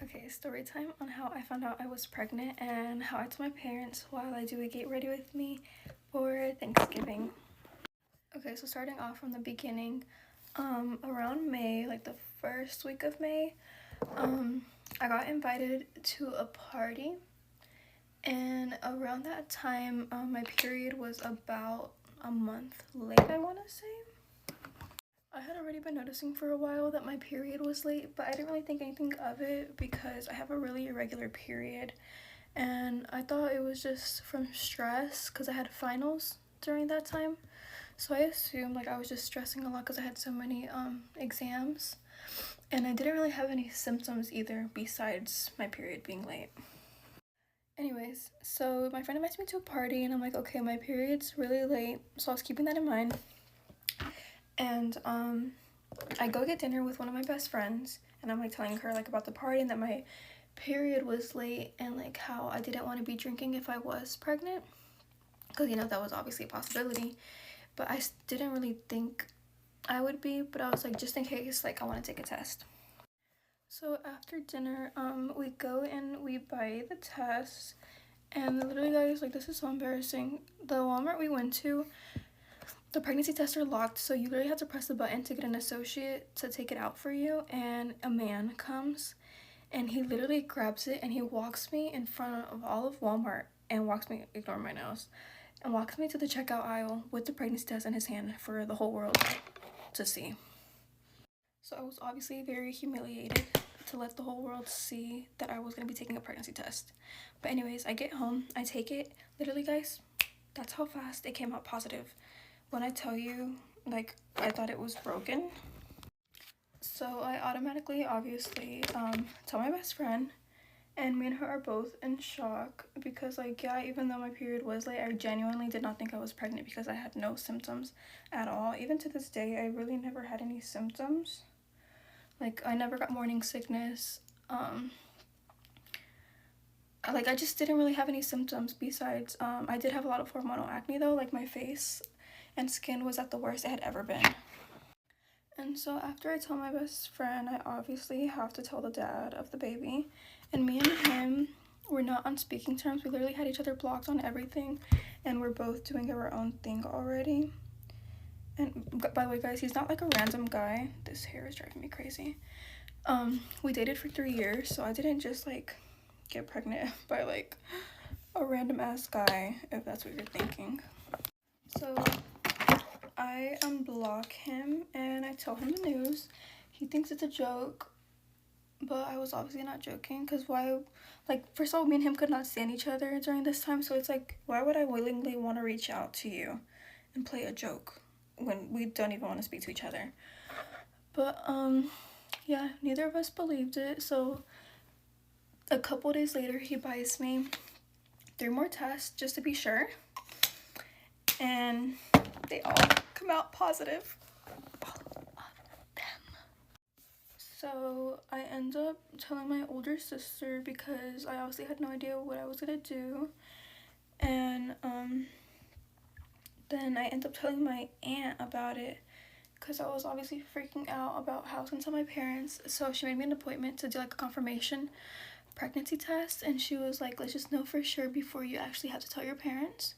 Okay, story time on how I found out I was pregnant and how I told my parents while I do a get ready with me for Thanksgiving. Okay, so starting off from the beginning, around May, like the first week of May, I got invited to a party, and around that time, my period was about a month late, I want to say. I had already been noticing for a while that my period was late, but I didn't really think anything of it because I have a really irregular period. And I thought it was just from stress because I had finals during that time. So I assumed like I was just stressing a lot because I had so many exams. And I didn't really have any symptoms either besides my period being late. Anyways, so my friend invites me to a party and I'm like, okay, my period's really late. So I was keeping that in mind. And I go get dinner with one of my best friends and I'm like telling her like about the party and that my period was late and like how I didn't want to be drinking if I was pregnant because that was obviously a possibility, but I didn't really think I would be, but I was like, just in case, like I want to take a test. So after dinner, we go and we buy the test, and literally guys, like this is so embarrassing. The Walmart we went to, the pregnancy tests are locked, so you literally have to press the button to get an associate to take it out for you, and a man comes and he literally grabs it and he walks me in front of all of Walmart and walks me, ignore my nose, and walks me to the checkout aisle with the pregnancy test in his hand for the whole world to see. So I was obviously very humiliated to let the whole world see that I was going to be taking a pregnancy test. But anyways, I get home, I take it, literally guys, that's how fast it came out positive. When I tell you, like, I thought it was broken. So I automatically, obviously, tell my best friend, and me and her are both in shock because, like, yeah, even though my period was late, I genuinely did not think I was pregnant because I had no symptoms at all. Even to this day, I really never had any symptoms. Like, I never got morning sickness. Like, I just didn't really have any symptoms besides, I did have a lot of hormonal acne though, like my face and skin was at the worst it had ever been. And so after I tell my best friend, I obviously have to tell the dad of the baby. And me and him were not on speaking terms. We literally had each other blocked on everything. And we're both doing our own thing already. And by the way, guys, he's not like a random guy. This hair is driving me crazy. We dated for 3 years, so I didn't just like get pregnant by like a random ass guy, if that's what you're thinking. So I unblock him and I tell him the news. He thinks it's a joke, but I was obviously not joking because why, like, first of all, me and him could not stand each other during this time, so it's like, why would I willingly want to reach out to you and play a joke when we don't even want to speak to each other? But yeah, neither of us believed it, so a couple days later he buys me 3 more tests just to be sure, and they all come out positive. All of them. So I end up telling my older sister because I obviously had no idea what I was gonna do, and then I end up telling my aunt about it because I was obviously freaking out about how I was gonna tell my parents. So she made me an appointment to do like a confirmation pregnancy test, and she was like, let's just know for sure before you actually have to tell your parents.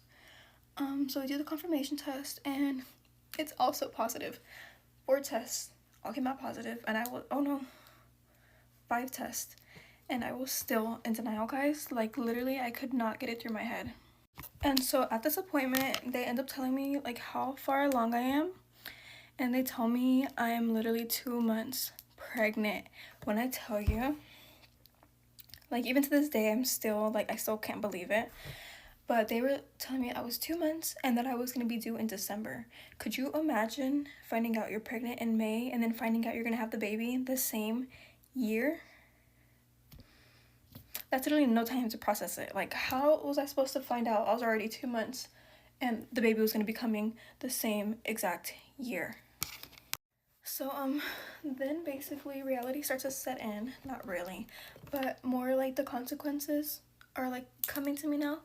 So we do the confirmation test and it's also positive. 4 tests all came out positive, and I was, oh no, 5 tests, and I was still in denial, guys. Like, literally, I could not get it through my head. And so at this appointment, they end up telling me like how far along I am, and they tell me I'm literally 2 months pregnant. When I tell you, like, even to this day, I'm still like, I still can't believe it. But they were telling me I was 2 months and that I was going to be due in December. Could you imagine finding out you're pregnant in May and then finding out you're going to have the baby the same year? That's literally no time to process it. Like, how was I supposed to find out I was already 2 months and the baby was going to be coming the same exact year? So, then basically reality starts to set in. Not really, but more like the consequences are like coming to me now.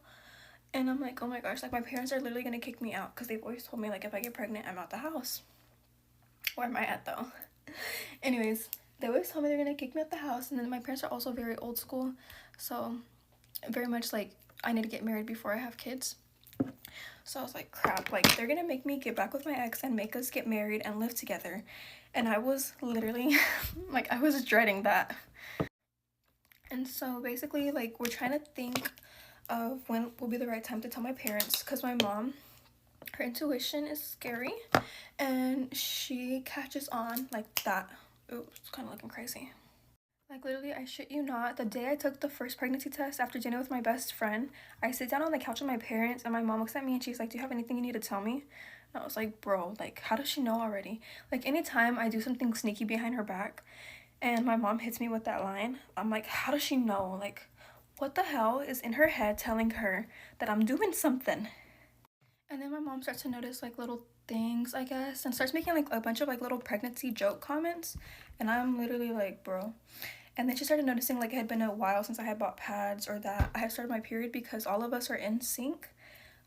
And I'm like, oh my gosh, like my parents are literally gonna kick me out because they've always told me like if I get pregnant, I'm out the house. Where am I at though? Anyways, They always tell me they're gonna kick me out the house, and then my parents are also very old school, so very much like I need to get married before I have kids. So I was like, crap, like they're gonna make me get back with my ex and make us get married and live together. And I was literally like, I was dreading that. And so basically, like, we're trying to think of when will be the right time to tell my parents, because my mom, her intuition is scary and she catches on like that. Oops, it's kind of looking crazy. Like, literally, I shit you not, the day I took the first pregnancy test after dinner with my best friend, I sit down on the couch with my parents and my mom looks at me and she's like, do you have anything you need to tell me? And I was like, bro, like, how does she know already? Like, anytime I do something sneaky behind her back and my mom hits me with that line, I'm like, how does she know? Like, what the hell is in her head telling her that I'm doing something? And then my mom starts to notice like little things, I guess, and starts making like a bunch of like little pregnancy joke comments. And I'm literally like, bro. And then she started noticing like it had been a while since I had bought pads or that I had started my period, because all of us are in sync,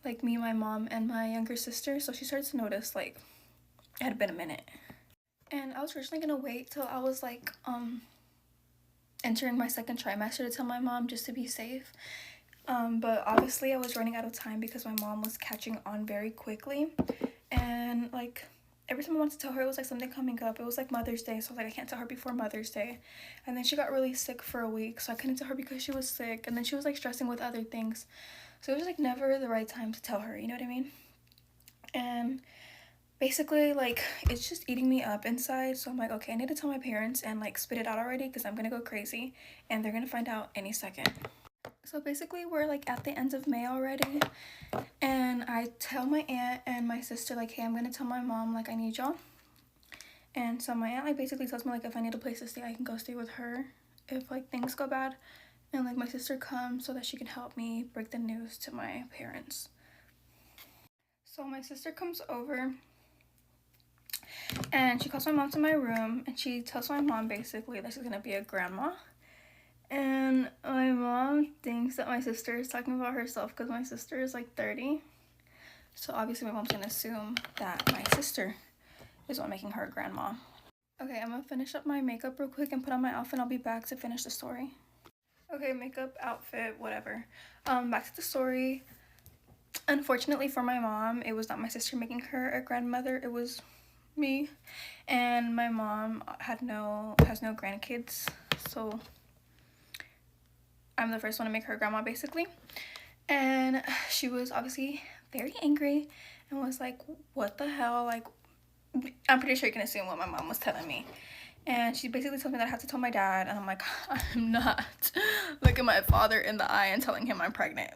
like me, my mom, and my younger sister. So she started to notice like it had been a minute. And I was originally gonna wait till I was like entering my second trimester to tell my mom, just to be safe. But obviously I was running out of time because my mom was catching on very quickly. And like every time I wanted to tell her, it was like something coming up. It was like Mother's Day, so I was like, I can't tell her before Mother's Day. And then she got really sick for a week, so I couldn't tell her because she was sick. And then she was like stressing with other things, so it was like never the right time to tell her, you know what I mean? And basically, like, it's just eating me up inside. So I'm like, okay, I need to tell my parents and like spit it out already, because I'm gonna go crazy and they're gonna find out any second. So basically, we're like at the end of May already, and I tell my aunt and my sister like, hey, I'm gonna tell my mom like I need y'all. And so my aunt like basically tells me like if I need a place to stay, I can go stay with her if like things go bad. And like my sister comes so that she can help me break the news to my parents. So my sister comes over and she calls my mom to my room and she tells my mom basically that she's gonna be a grandma. And my mom thinks that my sister is talking about herself because my sister is like 30. So obviously my mom's gonna assume that my sister is what making her grandma. Okay, I'm gonna finish up my makeup real quick and put on my outfit. I'll be back to finish the story. Okay, makeup, outfit, whatever. Back to the story. Unfortunately for my mom, it was not my sister making her a grandmother, it was me. And my mom has no grandkids, so I'm the first one to make her grandma basically. And she was obviously very angry and was like, what the hell? Like, I'm pretty sure you can assume what my mom was telling me. And she basically told me that I have to tell my dad, and I'm like, I'm not looking my father in the eye and telling him I'm pregnant,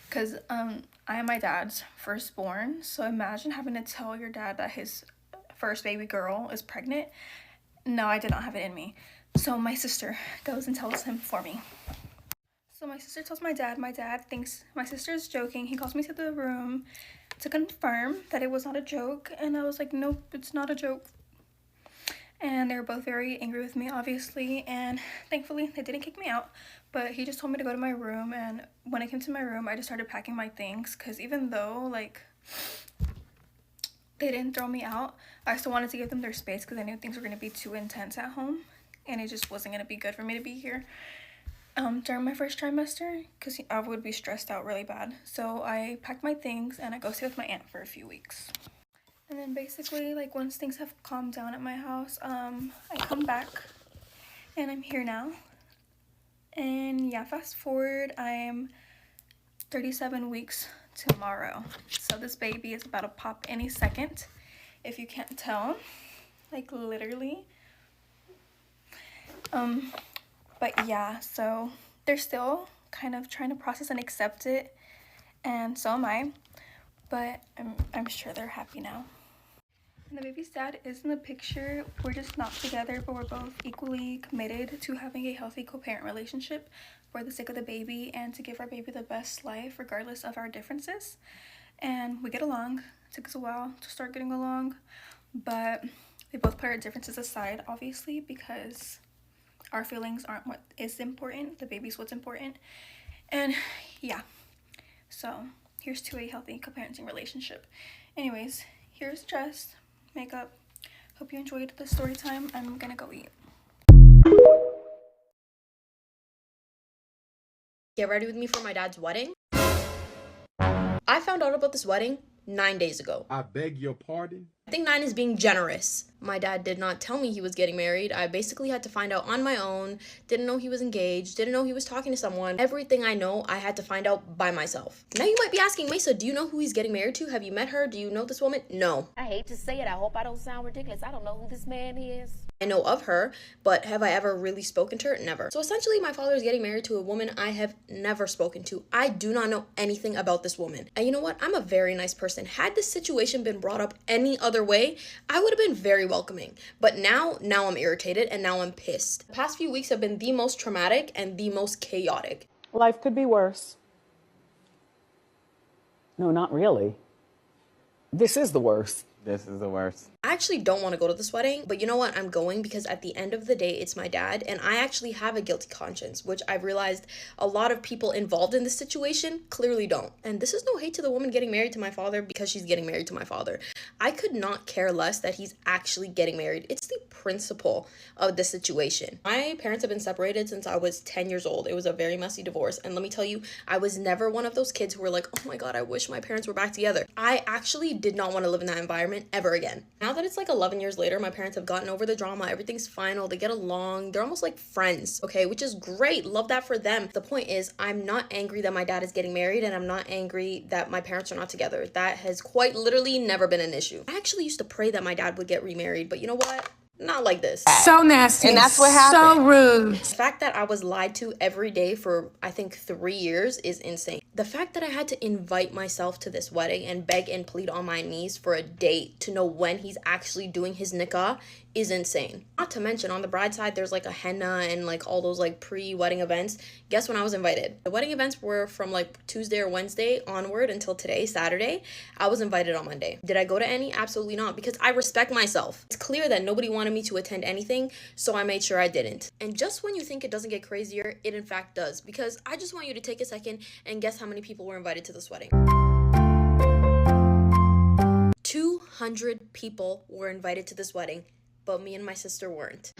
because I am my dad's firstborn. So imagine having to tell your dad that his first baby girl is pregnant. No, I did not have it in me. So my sister goes and tells him for me. So my sister tells my dad thinks my sister is joking. He calls me to the room to confirm that it was not a joke, and I was like, nope, it's not a joke. And they were both very angry with me, obviously, and thankfully they didn't kick me out, but he just told me to go to my room. And when I came to my room, I just started packing my things, because even though like they didn't throw me out, I still wanted to give them their space, because I knew things were going to be too intense at home and it just wasn't going to be good for me to be here during my first trimester, because I would be stressed out really bad. So I packed my things and I go stay with my aunt for a few weeks. And then basically, like, once things have calmed down at my house, I come back and I'm here now. And yeah, fast forward, I'm 37 weeks tomorrow. So this baby is about to pop any second, if you can't tell, like literally. But yeah, so they're still kind of trying to process and accept it, and so am I, but I'm sure they're happy now. And the baby's dad is in the picture. We're just not together, but we're both equally committed to having a healthy co-parent relationship for the sake of the baby and to give our baby the best life regardless of our differences. And we get along. It took us a while to start getting along, but we both put our differences aside, obviously, because our feelings aren't what is important. The baby's what's important. And yeah, so here's to a healthy co-parenting relationship. Anyways, here's dress, makeup. Hope you enjoyed the story time. I'm gonna go eat. Get ready with me for my dad's wedding. I found out about this wedding 9 days ago. I beg your pardon? I think 9 is being generous. My dad did not tell me he was getting married. I basically had to find out on my own. Didn't know he was engaged. Didn't know he was talking to someone. Everything I know, I had to find out by myself. Now you might be asking, Mesa, do you know who he's getting married to? Have you met her? Do you know this woman? No. I hate to say it. I hope I don't sound ridiculous. I don't know who this man is. I know of her, but have I ever really spoken to her? Never. So essentially, my father is getting married to a woman I have never spoken to. I do not know anything about this woman. And you know what? I'm a very nice person. Had this situation been brought up any other way, I would have been very welcoming. But now I'm irritated and now I'm pissed. The past few weeks have been the most traumatic and the most chaotic. Life could be worse. No, not really. This is the worst. This is the worst. I actually don't want to go to this wedding, but you know what? I'm going because at the end of the day, it's my dad, and I actually have a guilty conscience, which I've realized a lot of people involved in this situation clearly don't. And this is no hate to the woman getting married to my father because she's getting married to my father. I could not care less that he's actually getting married. It's the principle of the situation. My parents have been separated since I was 10 years old. It was a very messy divorce, and let me tell you, I was never one of those kids who were like, oh my God, I wish my parents were back together. I actually did not want to live in that environment ever again. Now that it's like 11 years later, my parents have gotten over the drama. Everything's final. They get along. They're almost like friends, okay? Which is great. Love that for them. The point is, I'm not angry that my dad is getting married, and I'm not angry that my parents are not together. That has quite literally never been an issue. I actually used to pray that my dad would get remarried, but you know what? Not like this. So nasty. And that's what happened. So rude. The fact that I was lied to every day for, I think, 3 years is insane. The fact that I had to invite myself to this wedding and beg and plead on my knees for a date to know when he's actually doing his nikah is insane. Not to mention, on the bride's side, there's like a henna and like all those like pre-wedding events. Guess when I was invited? The wedding events were from like Tuesday or Wednesday onward until today, Saturday. I was invited on Monday. Did I go to any? Absolutely not, because I respect myself. It's clear that nobody wanted me to attend anything, so I made sure I didn't. And just when you think it doesn't get crazier, it in fact does, because I just want you to take a second and guess how many people were invited to this wedding. 200 people were invited to this wedding, but me and my sister weren't.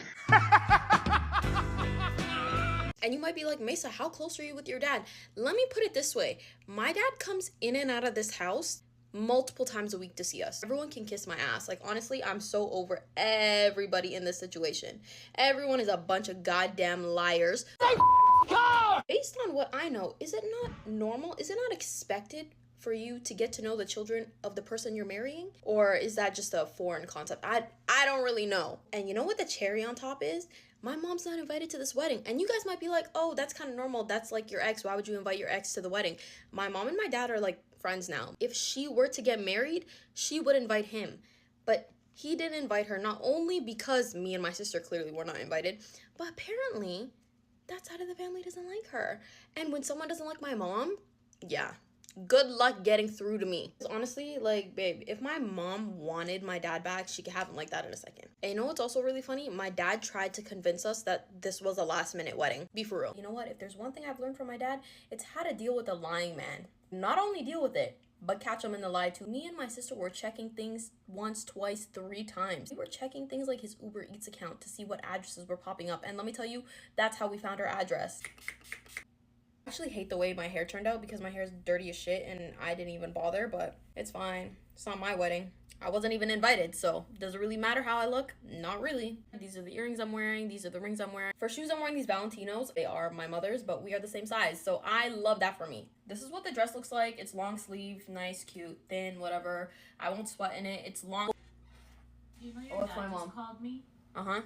And you might be like, Mesa, how close are you with your dad? Let me put it this way. My dad comes in and out of this house multiple times a week to see us. Everyone can kiss my ass. Like, honestly, I'm so over everybody in this situation. Everyone is a bunch of goddamn liars. Based on what I know, is it not normal? Is it not expected for you to get to know the children of the person you're marrying? Or is that just a foreign concept? I don't really know. And you know what the cherry on top is? My mom's not invited to this wedding. And you guys might be like, oh, that's kind of normal. That's like your ex. Why would you invite your ex to the wedding? My mom and my dad are like friends now. If she were to get married, she would invite him. But he didn't invite her, not only because me and my sister clearly were not invited, but apparently that side of the family doesn't like her. And when someone doesn't like my mom, yeah, good luck getting through to me. Honestly, like, babe, if my mom wanted my dad back, she could have him like that in a second. And you know what's also really funny? My dad tried to convince us that this was a last-minute wedding. Be for real. You know what? If there's one thing I've learned from my dad, it's how to deal with a lying man. Not only deal with it, but catch him in the lie too. Me and my sister were checking things once, twice, 3 times. We were checking things like his Uber Eats account to see what addresses were popping up. And let me tell you, that's how we found our address. I actually hate the way my hair turned out because my hair is dirty as shit and I didn't even bother, but it's fine. It's not my wedding. I wasn't even invited, so does it really matter how I look? Not really. These are the earrings I'm wearing. These are the rings I'm wearing. For shoes, I'm wearing these Valentinos. They are my mother's, but we are the same size, so I love that for me. This is what the dress looks like. It's long sleeve, nice, cute, thin, whatever. I won't sweat in it. It's long. You know your dad just called me? Uh-huh.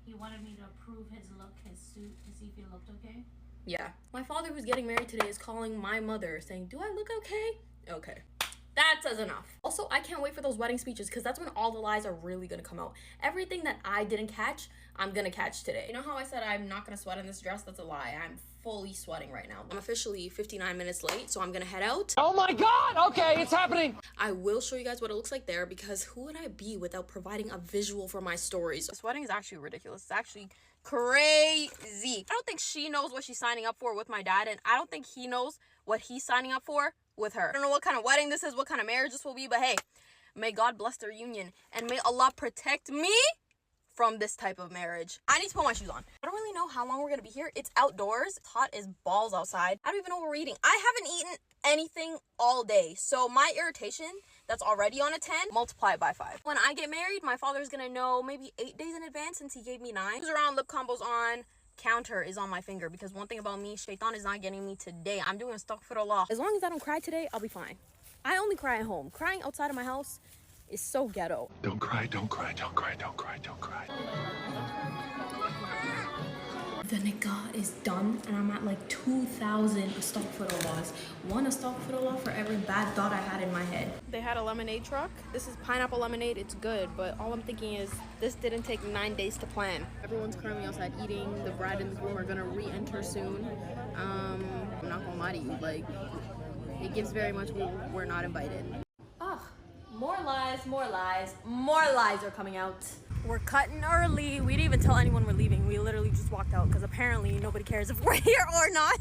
He wanted me to approve his look, his suit, to see if it looked okay. Yeah. My father, who's getting married today, is calling my mother saying, do I look okay? Okay. That says enough. Also, I can't wait for those wedding speeches because that's when all the lies are really gonna come out. Everything that I didn't catch, I'm gonna catch today. You know how I said I'm not gonna sweat in this dress? That's a lie. I'm fully sweating right now. I'm officially 59 minutes late, so I'm gonna head out. Oh my God! Okay, it's happening! I will show you guys what it looks like there because who would I be without providing a visual for my stories? This wedding is actually ridiculous. It's actually crazy. I don't think she knows what she's signing up for with my dad, and I don't think he knows what he's signing up for with her. I don't know what kind of wedding this is, what kind of marriage this will be, but hey, may God bless their union, and may Allah protect me from this type of marriage. I need to put my shoes on. I don't really know how long we're gonna be here. It's outdoors. It's hot as balls outside. I don't even know what we're eating. I haven't eaten anything all day. So my irritation that's already on a 10, multiply it by 5. When I get married, my father's gonna know maybe 8 days in advance since he gave me 9. Shoes around, lip combos on, counter is on my finger because one thing about me, Shaitan is not getting me today. I'm doing astaghfirullah. As long as I don't cry today, I'll be fine. I only cry at home. Crying outside of my house is so ghetto. Don't cry, don't cry, don't cry, don't cry, don't cry. The nikah is done and I'm at like 2,000 astaghfirullahs. One astaghfirullah for every bad thought I had in my head. They had a lemonade truck. This is pineapple lemonade. It's good, but all I'm thinking is this didn't take 9 days to plan. Everyone's currently outside eating. The bride and the groom are gonna re-enter soon. I'm not gonna lie to you, like, it gives very much we're not invited. Ugh, more lies, more lies, more lies are coming out. We're cutting early. We didn't even tell anyone we're leaving. We literally just walked out because apparently nobody cares if we're here or not.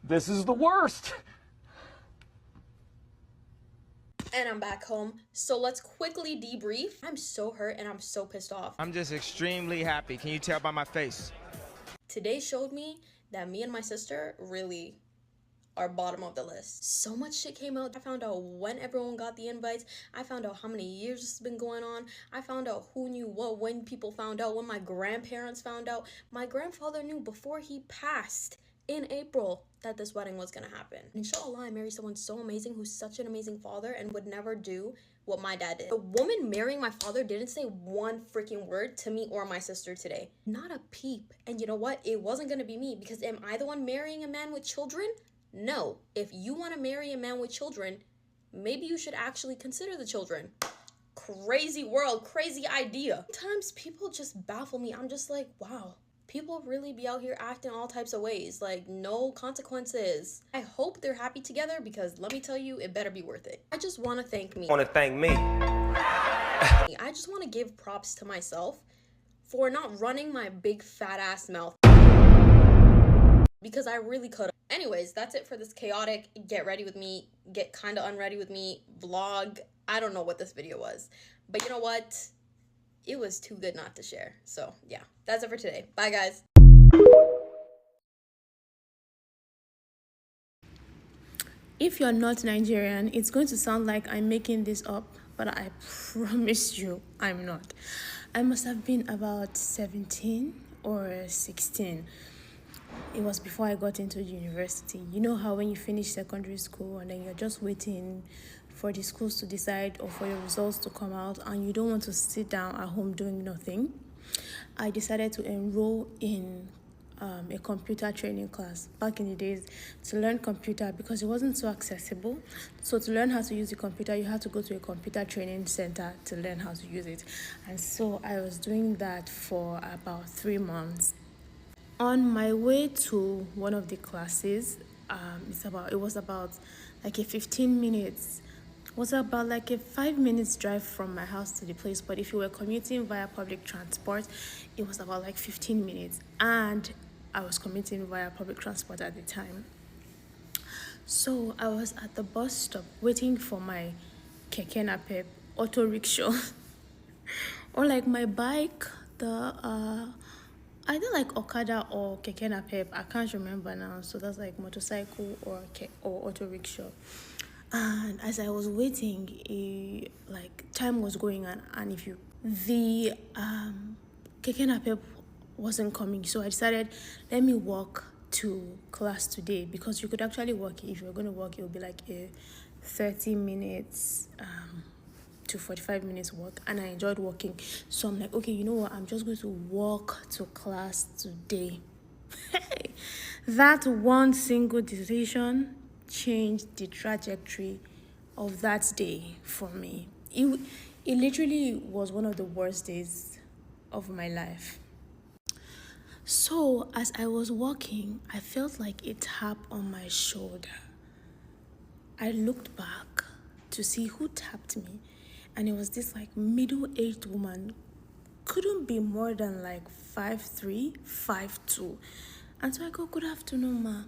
This is the worst. And I'm back home. So let's quickly debrief. I'm so hurt and I'm so pissed off. I'm just extremely happy. Can you tell by my face? Today showed me that me and my sister really are bottom of the list. So much shit came out. I found out when everyone got the invites. I found out how many years this has been going on. I found out who knew what, when people found out, when my grandparents found out. My grandfather knew before he passed in April that this wedding was gonna happen. Inshallah, I marry someone so amazing who's such an amazing father and would never do what my dad did. The woman marrying my father didn't say one freaking word to me or my sister today. Not a peep. And you know what? It wasn't gonna be me because am I the one marrying a man with children? No. If you want to marry a man with children, maybe you should actually consider the children. Crazy world, crazy idea. Sometimes people just baffle me. I'm just like, wow. People really be out here acting all types of ways, like no consequences. I hope they're happy together because let me tell you, it better be worth it. I just want to thank me. I just want to give props to myself for not running my big fat ass mouth because I really could have. Anyways, that's it for this chaotic get ready with me, get kind of unready with me vlog. I don't know what this video was, but you know what? It was too good not to share. So yeah, that's it for today. Bye guys. If you're not Nigerian, it's going to sound like I'm making this up, but I promise you I'm not. I must have been about 17 or 16. It was before I got into university. You know how when you finish secondary school and then you're just waiting for the schools to decide or for your results to come out and you don't want to sit down at home doing nothing? I decided to enroll in a computer training class back in the days to learn computer because it wasn't so accessible. So to learn how to use the computer, you had to go to a computer training center to learn how to use it. And so I was doing that for about 3 months. On my way to one of the classes, it was about like a 15 minutes. It was about like a 5 minutes drive from my house to the place. But if you were commuting via public transport, it was about like 15 minutes. And I was commuting via public transport at the time. So I was at the bus stop waiting for my keke napep auto rickshaw or like my bike, either like Okada or Keke Napep, I can't remember now. So that's like motorcycle or auto rickshaw. And as I was waiting, like time was going on, and the Keke Napep wasn't coming, so I decided let me walk to class today because you could actually walk. If you're going to walk, it will be like a 30 minutes to 45 minutes walk, and I enjoyed walking. So I'm like, okay, you know what? I'm just going to walk to class today. That one single decision changed the trajectory of that day for me. It literally was one of the worst days of my life. So as I was walking, I felt like a tap on my shoulder. I looked back to see who tapped me. And it was this like middle-aged woman, couldn't be more than like 5'3", 5'2". And so I go, "Good afternoon, ma."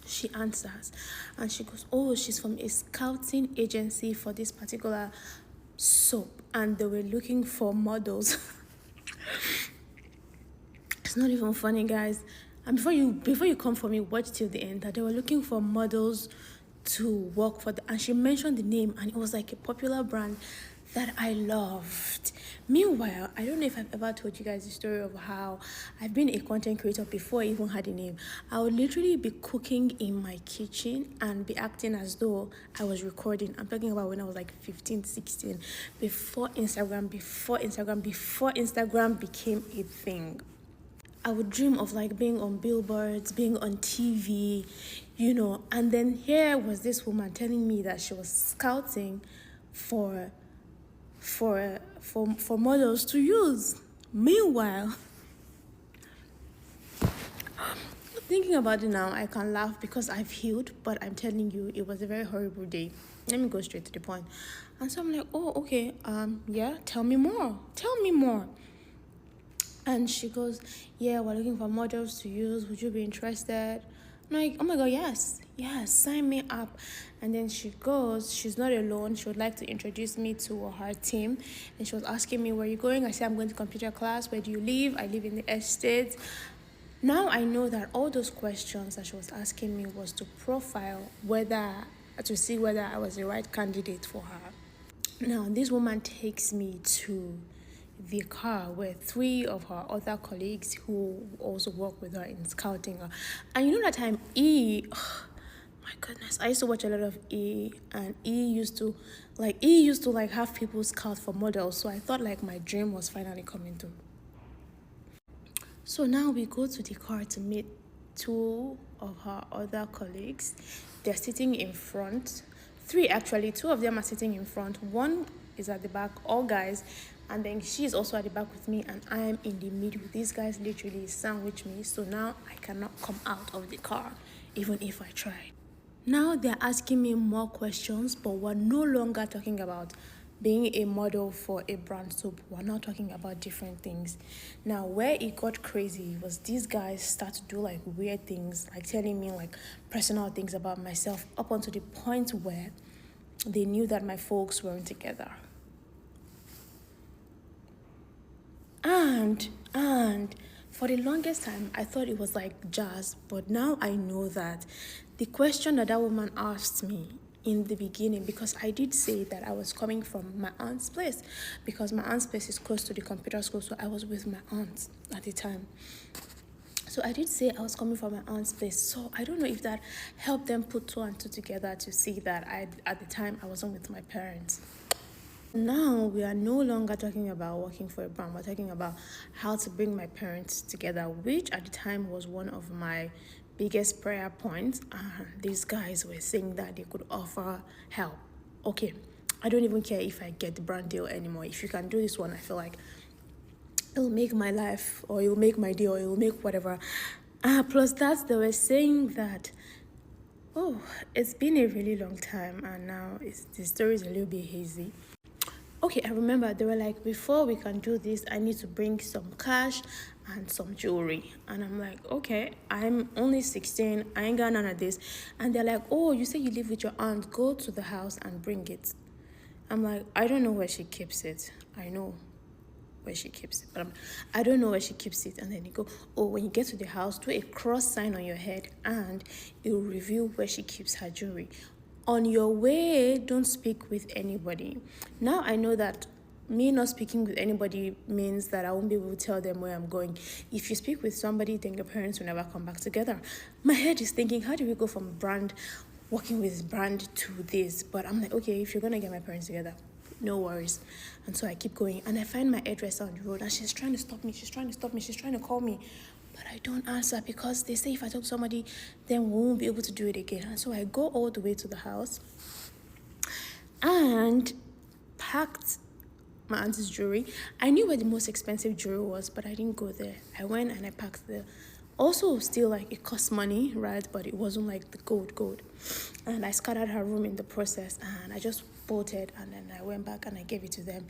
She answers and she goes, "Oh, she's from a scouting agency for this particular soap, and they were looking for models. It's not even funny, guys. And before you come for me, watch till the end. That they were looking for models to work for and she mentioned the name, and it was like a popular brand that I loved. Meanwhile, I don't know if I've ever told you guys the story of how I've been a content creator before I even had a name. I would literally be cooking in my kitchen and be acting as though I was recording. I'm talking about when I was like 15, 16, before Instagram became a thing. I would dream of like being on billboards, being on TV, and then here was this woman telling me that she was scouting for models to use. Meanwhile, thinking about it now, I can laugh because I've healed, but I'm telling you, it was a very horrible day. Let me go straight to the point. And so I'm like, oh, okay, yeah, tell me more. And she goes, yeah, we're looking for models to use. Would you be interested? I'm like, oh my God, yes, sign me up. And then she goes, she's not alone. She would like to introduce me to her team. And she was asking me, where are you going? I said, I'm going to computer class. Where do you live? I live in the estate. Now I know that all those questions that she was asking me was to profile to see whether I was the right candidate for her. Now, this woman takes me to the car where 3 of her other colleagues who also work with her in scouting her. And that time my goodness, I used to watch a lot of and E used to have people scout for models. So I thought like my dream was finally coming true. So now we go to the car to meet 2 of her other colleagues. They're sitting in front. 3 actually, 2 of them are sitting in front. 1 is at the back, all guys. And then she's also at the back with me, and I'm in the middle. These guys literally sandwich me, so now I cannot come out of the car, even if I try. Now they're asking me more questions, but we're no longer talking about being a model for a brand soap. We're now talking about different things. Now, where it got crazy was these guys start to do like weird things, like telling me like personal things about myself, up until the point where they knew that my folks weren't together. And for the longest time, I thought it was like jazz, but now I know that the question that woman asked me in the beginning, because I did say that I was coming from my aunt's place, because my aunt's place is close to the computer school, so I was with my aunt at the time. So I did say I was coming from my aunt's place, so I don't know if that helped them put 2 and 2 together to see that at the time I wasn't with my parents. Now we are no longer talking about working for a brand. We're talking about how to bring my parents together, which at the time was one of my biggest prayer points. These guys were saying that they could offer help. Okay, I don't even care if I get the brand deal anymore. If you can do this one, I feel like it'll make my life, or it'll make my deal, or it'll make whatever. Plus that, they were saying that, oh, it's been a really long time, and now the story is a little bit hazy. Okay, I remember they were like, before we can do this, I need to bring some cash and some jewelry. And I'm like, okay, I'm only 16. I ain't got none of this. And they're like, oh, you say you live with your aunt. Go to the house and bring it. I'm like, I don't know where she keeps it. I know where she keeps it, but I don't know where she keeps it. And then you go, oh, when you get to the house, do a cross sign on your head and it will reveal where she keeps her jewelry. On your way, don't speak with anybody. Now I know that me not speaking with anybody means that I won't be able to tell them where I'm going. If you speak with somebody, then your parents will never come back together. My head is thinking, how do we go from working with brand to this? But I'm like, okay, if you're gonna get my parents together, no worries. And so I keep going, and I find my address on the road, and she's trying to stop me. She's trying to call me. But I don't answer because they say if I talk to somebody, then we won't be able to do it again. And so I go all the way to the house and packed my auntie's jewelry. I knew where the most expensive jewelry was, but I didn't go there. I went and I packed the... Also, still, like, it cost money, right? But it wasn't like the gold. And I scattered her room in the process, and I just bolted, and then I went back and I gave it to them.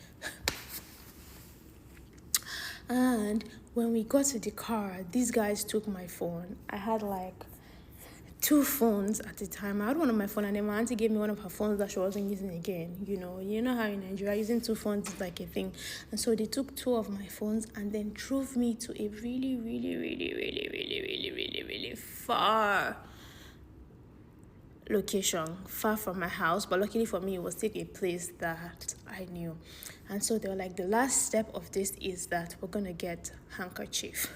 And when we got to the car, these guys took my phone. I had like 2 phones at a time. I had one on my phone, and then my auntie gave me one of her phones that she wasn't using again. You know how in Nigeria using 2 phones is like a thing. And so they took 2 of my phones and then drove me to a really, really, really, really, really, really, really, really far location, far from my house. But luckily for me, it was still a place that I knew. And so they were like, the last step of this is that we're gonna get handkerchief.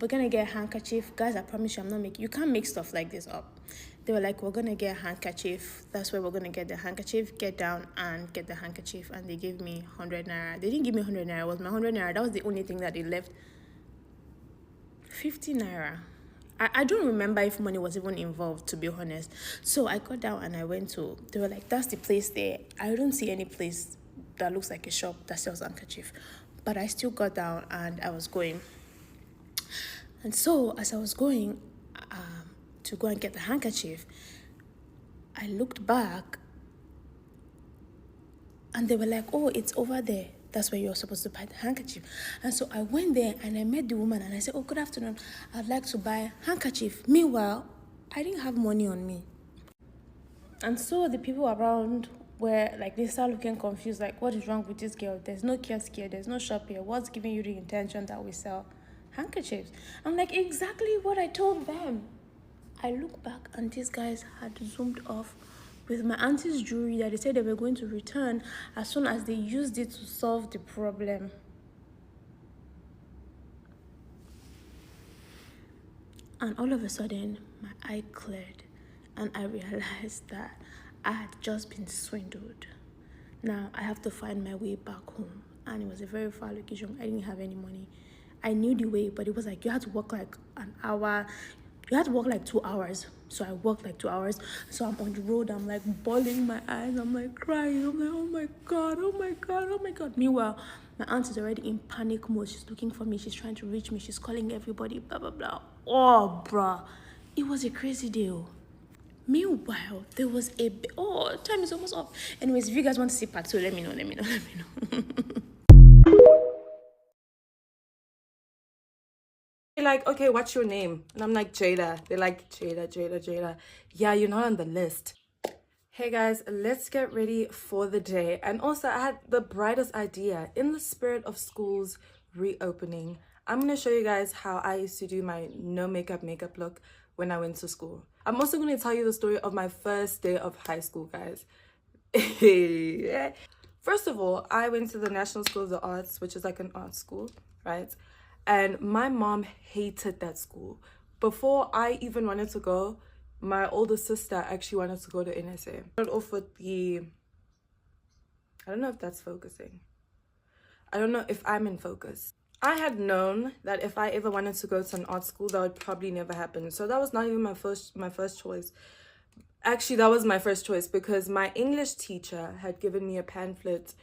We're gonna get handkerchief. Guys, I promise you, I'm not making, you can't make stuff like this up. They were like, we're gonna get handkerchief. That's where we're gonna get the handkerchief. Get down and get the handkerchief. And they gave me 100 naira. They didn't give me 100 naira. It was my 100 naira. That was the only thing that they left. 50 naira. I don't remember if money was even involved, to be honest. So I got down and I went to, they were like, that's the place there. I don't see any place that looks like a shop that sells handkerchief. But I still got down and I was going. And so as I was going to go and get the handkerchief, I looked back and they were like, oh, it's over there. That's where you're supposed to buy the handkerchief. And so I went there and I met the woman and I said, oh, good afternoon. I'd like to buy handkerchief. Meanwhile, I didn't have money on me. And so the people around were like, they start looking confused, like, what is wrong with this girl? There's no kiosk here. There's no shop here. What's giving you the intention that we sell handkerchiefs? I'm like, exactly what I told them. I look back and these guys had zoomed off with my auntie's jewelry that they said they were going to return as soon as they used it to solve the problem. And all of a sudden, my eye cleared and I realized that I had just been swindled. Now, I have to find my way back home. And it was a very far location. I didn't have any money. I knew the way, but it was like you had to walk like an hour. You had to walk like 2 hours. So I walked like 2 hours. So I'm on the road. I'm like bawling my eyes. I'm like crying. I'm like, oh my God, oh my God, oh my God. Meanwhile, my aunt is already in panic mode. She's looking for me. She's trying to reach me. She's calling everybody, blah, blah, blah. Oh, bruh. It was a crazy deal. Meanwhile, there was a... Oh, time is almost up. Anyways, if you guys want to see part 2, let me know. They're like, okay, what's your name? And I'm like, Jada. They're like, Jada. Yeah, you're not on the list. Hey guys, let's get ready for the day. And also, I had the brightest idea. In the spirit of schools reopening, I'm going to show you guys how I used to do my no makeup look when I went to school. I'm also going to tell you the story of my first day of high school, guys. First of all, I went to the National School of the Arts, which is like an art school, right? And my mom hated that school. Before I even wanted to go, my older sister actually wanted to go to NSA. Started off with the... I don't know if that's focusing. I don't know if I'm in focus. I had known that if I ever wanted to go to an art school, that would probably never happen. So that was not even my first choice. Actually, that was my first choice because my English teacher had given me a pamphlet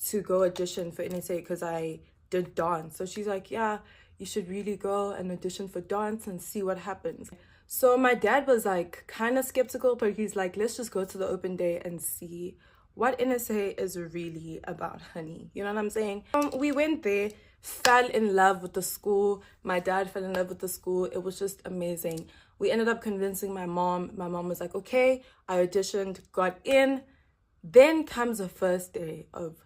to go audition for NSA because I did dance. So she's like, yeah, you should really go and audition for dance and see what happens. So my dad was like kind of skeptical, but he's like, let's just go to the open day and see what NSA is really about, honey. You know what I'm saying? We went there, fell in love with the school. My dad fell in love with the school. It was just amazing. We ended up convincing my mom. My mom was like, okay, I auditioned, got in. Then comes the first day of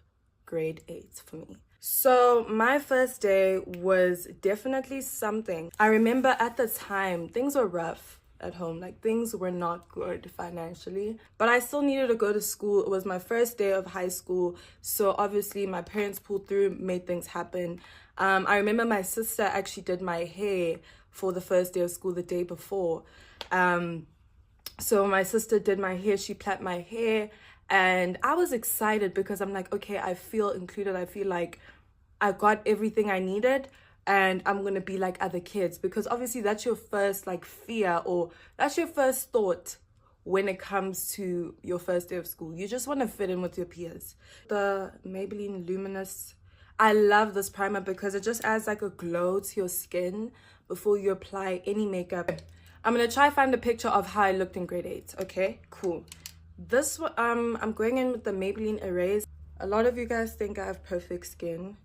grade 8 for me. So my first day was definitely something. I remember at the time, things were rough at home. Like, things were not good financially. But I still needed to go to school. It was my first day of high school. So obviously my parents pulled through, made things happen. I remember my sister actually did my hair for the first day of school the day before. So my sister did my hair. She plaited my hair. And I was excited because I'm like, okay, I feel included. I feel like I got everything I needed and I'm going to be like other kids. Because obviously that's your first like fear, or that's your first thought when it comes to your first day of school. You just want to fit in with your peers. The Maybelline Luminous, I love this primer because it just adds like a glow to your skin before you apply any makeup. I'm going to try find a picture of how I looked in grade 8. Okay, cool. This one, I'm going in with the Maybelline Erase. A lot of you guys think I have perfect skin,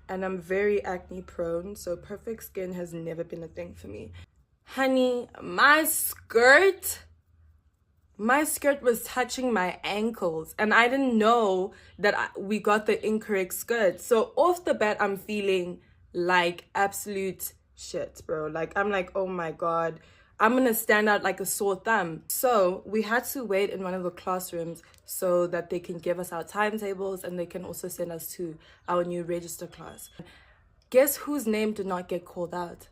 and I'm very acne prone, so perfect skin has never been a thing for me. Honey, my skirt was touching my ankles, and I didn't know that we got the incorrect skirt. So off the bat, I'm feeling like absolute shit, bro. Like, I'm like, oh my God, I'm gonna stand out like a sore thumb. So we had to wait in one of the classrooms so that they can give us our timetables, and they can also send us to our new register class. Guess whose name did not get called out?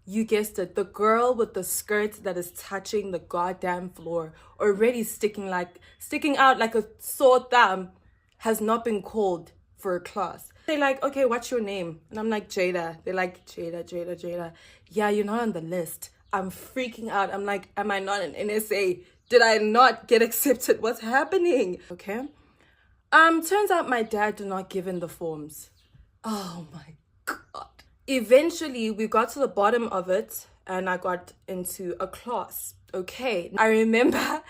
You guessed it, the girl with the skirt that is touching the goddamn floor, already sticking out like a sore thumb, has not been called for a class. They're like, okay, what's your name? And I'm like, Jada. They're like, Jada. Yeah, you're not on the list. I'm freaking out. I'm like, am I not an NSA? Did I not get accepted? What's happening? Okay. Turns out my dad did not give in the forms. Oh my God. Eventually, we got to the bottom of it, and I got into a class. Okay. I remember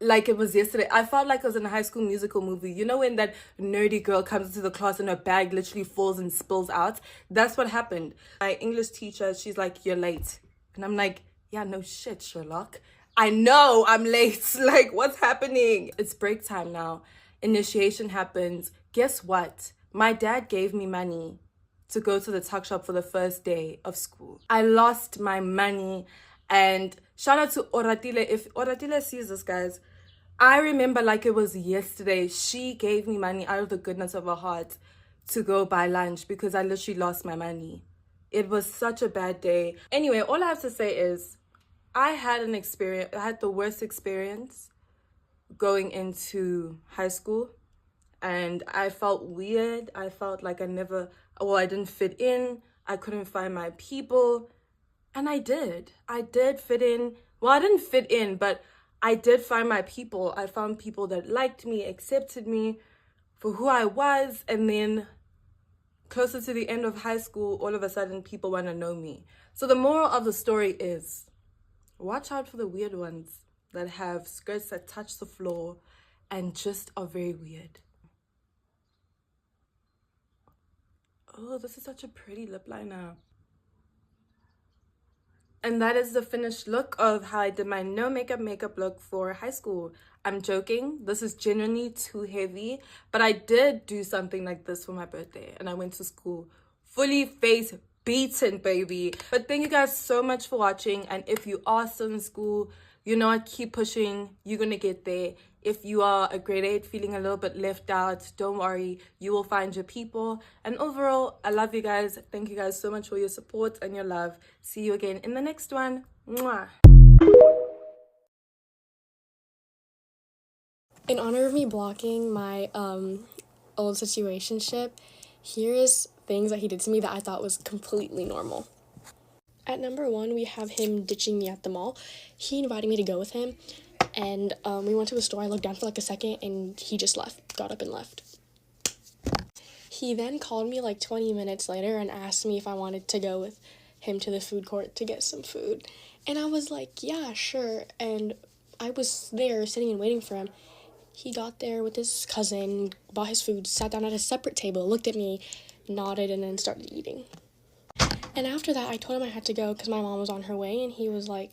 like it was yesterday. I felt like I was in a High School Musical movie. You know when that nerdy girl comes into the class and her bag literally falls and spills out? That's what happened. My English teacher, she's like, you're late. And I'm like, yeah, no shit, Sherlock. I know I'm late. Like, what's happening? It's break time now. Initiation happens. Guess what? My dad gave me money to go to the tuck shop for the first day of school. I lost my money, and shout out to Oratile. If Oratile sees this, guys, I remember like it was yesterday. She gave me money out of the goodness of her heart to go buy lunch because I literally lost my money. It was such a bad day. Anyway, all I have to say is I had the worst experience going into high school, and I felt weird. I felt like I didn't fit in. I couldn't find my people. And I did fit in. Well, I didn't fit in, but I did find my people. I found people that liked me, accepted me for who I was. And then closer to the end of high school, all of a sudden people want to know me. So the moral of the story is, watch out for the weird ones that have skirts that touch the floor and just are very weird. Oh, this is such a pretty lip liner. And that is the finished look of how I did my no makeup look for high school. I'm joking. This is genuinely too heavy. But I did do something like this for my birthday. And I went to school fully face beaten, baby. But thank you guys so much for watching. And if you are still in school, you know what, keep pushing. You're going to get there. If you are a grade 8 feeling a little bit left out, don't worry. You will find your people. And overall, I love you guys. Thank you guys so much for your support and your love. See you again in the next one. Mwah. In honor of me blocking my old situationship, here is things that he did to me that I thought was completely normal. At number 1, we have him ditching me at the mall. He invited me to go with him, and we went to a store. I looked down for like a second, and he just got up and left. He then called me like 20 minutes later and asked me if I wanted to go with him to the food court to get some food. And I was like, yeah, sure. And I was there sitting and waiting for him. He got there with his cousin, bought his food, sat down at a separate table, looked at me, nodded, and then started eating. And after that, I told him I had to go because my mom was on her way, and he was like,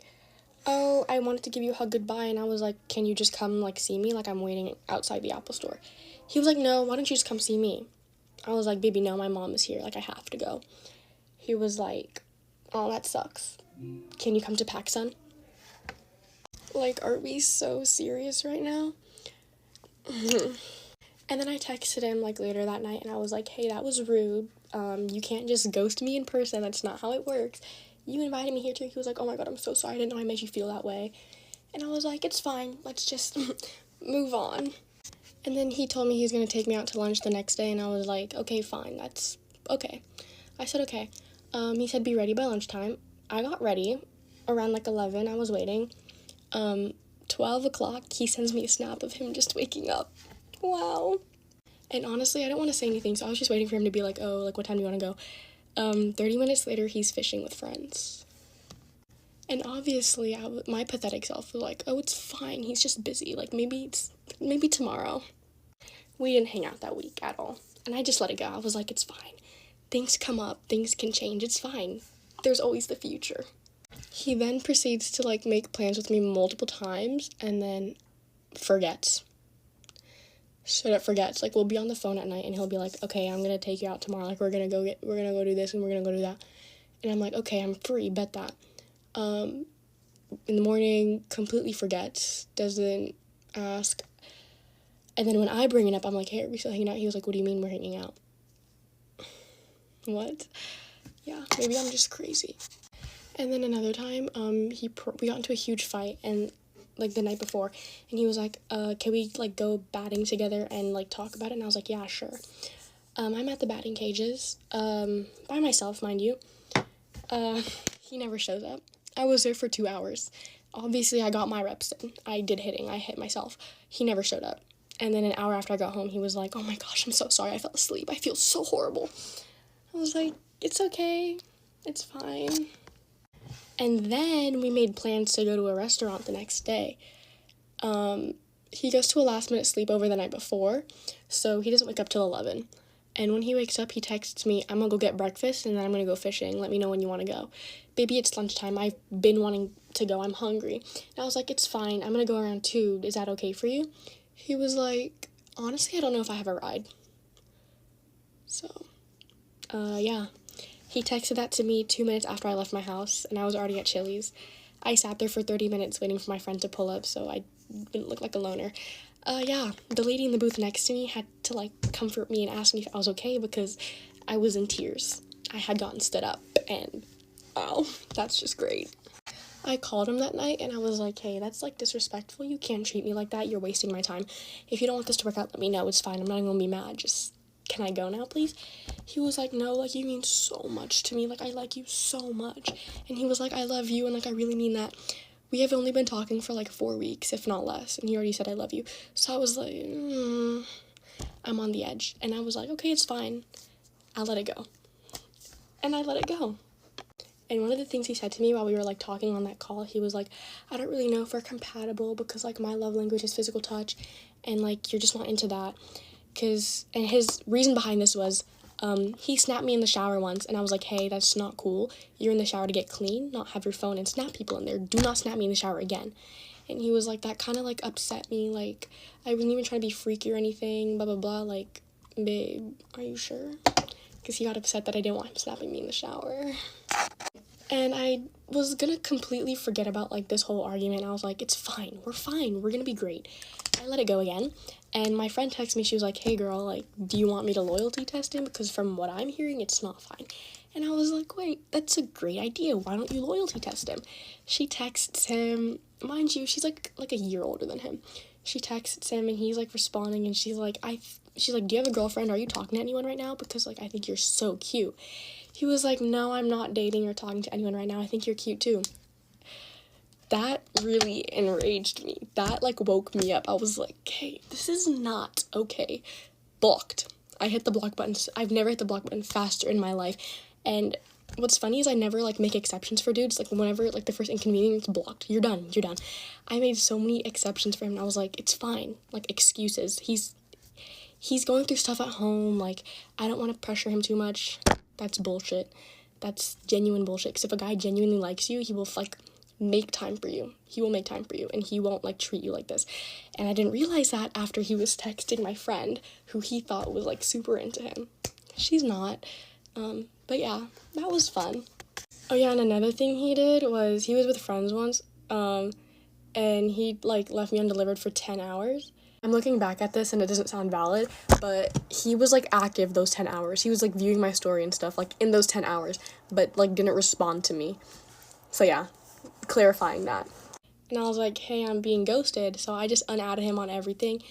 oh, I wanted to give you a hug goodbye. And I was like, can you just come, like, see me? Like, I'm waiting outside the Apple store. He was like, no, why don't you just come see me? I was like, baby, no, my mom is here. Like, I have to go. He was like, oh, that sucks. Can you come to PacSun? Like, are we so serious right now? And then I texted him, like, later that night, and I was like, hey, that was rude. You can't just ghost me in person. That's not how it works. You invited me here too. He was like, oh my god, I'm so sorry. I didn't know I made you feel that way. And I was like, it's fine. Let's just move on. And then he told me he was going to take me out to lunch the next day, and I was like, okay, fine. That's okay. I said, okay. He said, be ready by lunchtime. I got ready around, like, 11. I was waiting. 12 o'clock, he sends me a snap of him just waking up. Wow. And honestly, I didn't want to say anything, so I was just waiting for him to be like, oh, like, what time do you want to go? 30 minutes later, he's fishing with friends. And obviously, my pathetic self was like, oh, it's fine, he's just busy, like, maybe tomorrow. We didn't hang out that week at all, and I just let it go. I was like, it's fine. Things come up, things can change, it's fine. There's always the future. He then proceeds to like make plans with me multiple times and then forgets. Straight up forgets. Like, we'll be on the phone at night and he'll be like, okay, I'm gonna take you out tomorrow. Like, we're gonna go do this and we're gonna go do that. And I'm like, okay, I'm free, bet that. In the morning, completely forgets, doesn't ask. And then when I bring it up, I'm like, hey, are we still hanging out? He was like, what do you mean we're hanging out? What? Yeah, maybe I'm just crazy. And then another time, we got into a huge fight, and like the night before, and he was like, can we like go batting together and like talk about it? And I was like, yeah, sure. I'm at the batting cages, by myself, mind you. He never shows up. I was there for 2 hours. Obviously, I got my reps in. I did hitting. I hit myself. He never showed up. And then an hour after I got home, he was like, oh my gosh, I'm so sorry. I fell asleep. I feel so horrible. I was like, it's okay. It's fine. And then we made plans to go to a restaurant the next day. He goes to a last-minute sleepover the night before, so he doesn't wake up till 11. And when he wakes up, he texts me, I'm gonna go get breakfast, and then I'm gonna go fishing. Let me know when you want to go. Baby, it's lunchtime. I've been wanting to go. I'm hungry. And I was like, it's fine. I'm gonna go around 2. Is that okay for you? He was like, honestly, I don't know if I have a ride. So, yeah. He texted that to me 2 minutes after I left my house, and I was already at Chili's. I sat there for 30 minutes waiting for my friend to pull up, so I didn't look like a loner. Yeah, the lady in the booth next to me had to, like, comfort me and ask me if I was okay because I was in tears. I had gotten stood up, and, wow, that's just great. I called him that night, and I was like, hey, that's, like, disrespectful. You can't treat me like that. You're wasting my time. If you don't want this to work out, let me know. It's fine. I'm not gonna be mad. Just, can I go now, please? He was like, no, like, you mean so much to me. Like, I like you so much. And he was like, I love you, and, like, I really mean that. We have only been talking for, like, 4 weeks, if not less, and he already said I love you. So I was like, I'm on the edge. And I was like, okay, it's fine. I'll let it go. And I let it go. And one of the things he said to me while we were, like, talking on that call, he was like, I don't really know if we're compatible because, like, my love language is physical touch, and, like, you're just not into that. And his reason behind this was, he snapped me in the shower once, and I was like, hey, that's not cool. You're in the shower to get clean, not have your phone and snap people in there. Do not snap me in the shower again. And he was like, that kind of, like, upset me. Like, I wasn't even trying to be freaky or anything, blah, blah, blah. Like, babe, are you sure? Because he got upset that I didn't want him snapping me in the shower. And I was gonna completely forget about, like, this whole argument. I was like, it's fine. We're gonna be great. I let it go again. And my friend texted me. She was like, hey, girl, like, do you want me to loyalty test him? Because from what I'm hearing, it's not fine. And I was like, wait, that's a great idea. Why don't you loyalty test him? She texts him. Mind you, she's, like a year older than him. She texts him, and he's, like, responding. And she's like, do you have a girlfriend? Are you talking to anyone right now? Because, like, I think you're so cute. He was like, no, I'm not dating or talking to anyone right now. I think you're cute, too. That really enraged me. That, like, woke me up. I was like, hey, this is not okay. Blocked. I hit the block button. I've never hit the block button faster in my life. And what's funny is I never, like, make exceptions for dudes. Like, whenever, like, the first inconvenience, blocked. You're done. I made so many exceptions for him, and I was like, it's fine. Like, excuses. He's going through stuff at home. Like, I don't want to pressure him too much. That's bullshit. That's genuine bullshit. Because if a guy genuinely likes you, he will, like, make time for you. He will make time for you, and he won't, like, treat you like this. And I didn't realize that after he was texting my friend, who he thought was, like, super into him. She's not. But yeah, that was fun. Oh yeah, and another thing he did was he was with friends once, and he, like, left me undelivered for 10 hours. I'm looking back at this and it doesn't sound valid, but he was, like, active those 10 hours. He was, like, viewing my story and stuff, like, in those 10 hours, but, like, didn't respond to me. So yeah, clarifying that. And I was like, hey, I'm being ghosted, so I just unadded him on everything.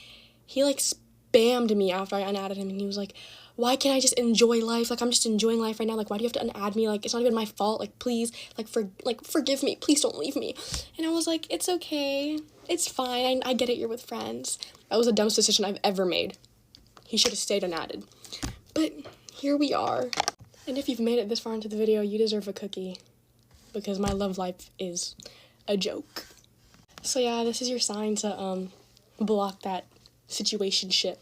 He, like, spammed me after I unadded him, and he was like, why can't I just enjoy life? Like, I'm just enjoying life right now. Like, why do you have to unadd me? Like, it's not even my fault. Like, please, forgive me. Please don't leave me. And I was like, it's okay. It's fine. I get it. You're with friends. That was the dumbest decision I've ever made. He should have stayed unadded. But here we are. And if you've made it this far into the video, you deserve a cookie. Because my love life is a joke. So yeah, this is your sign to, block that situationship.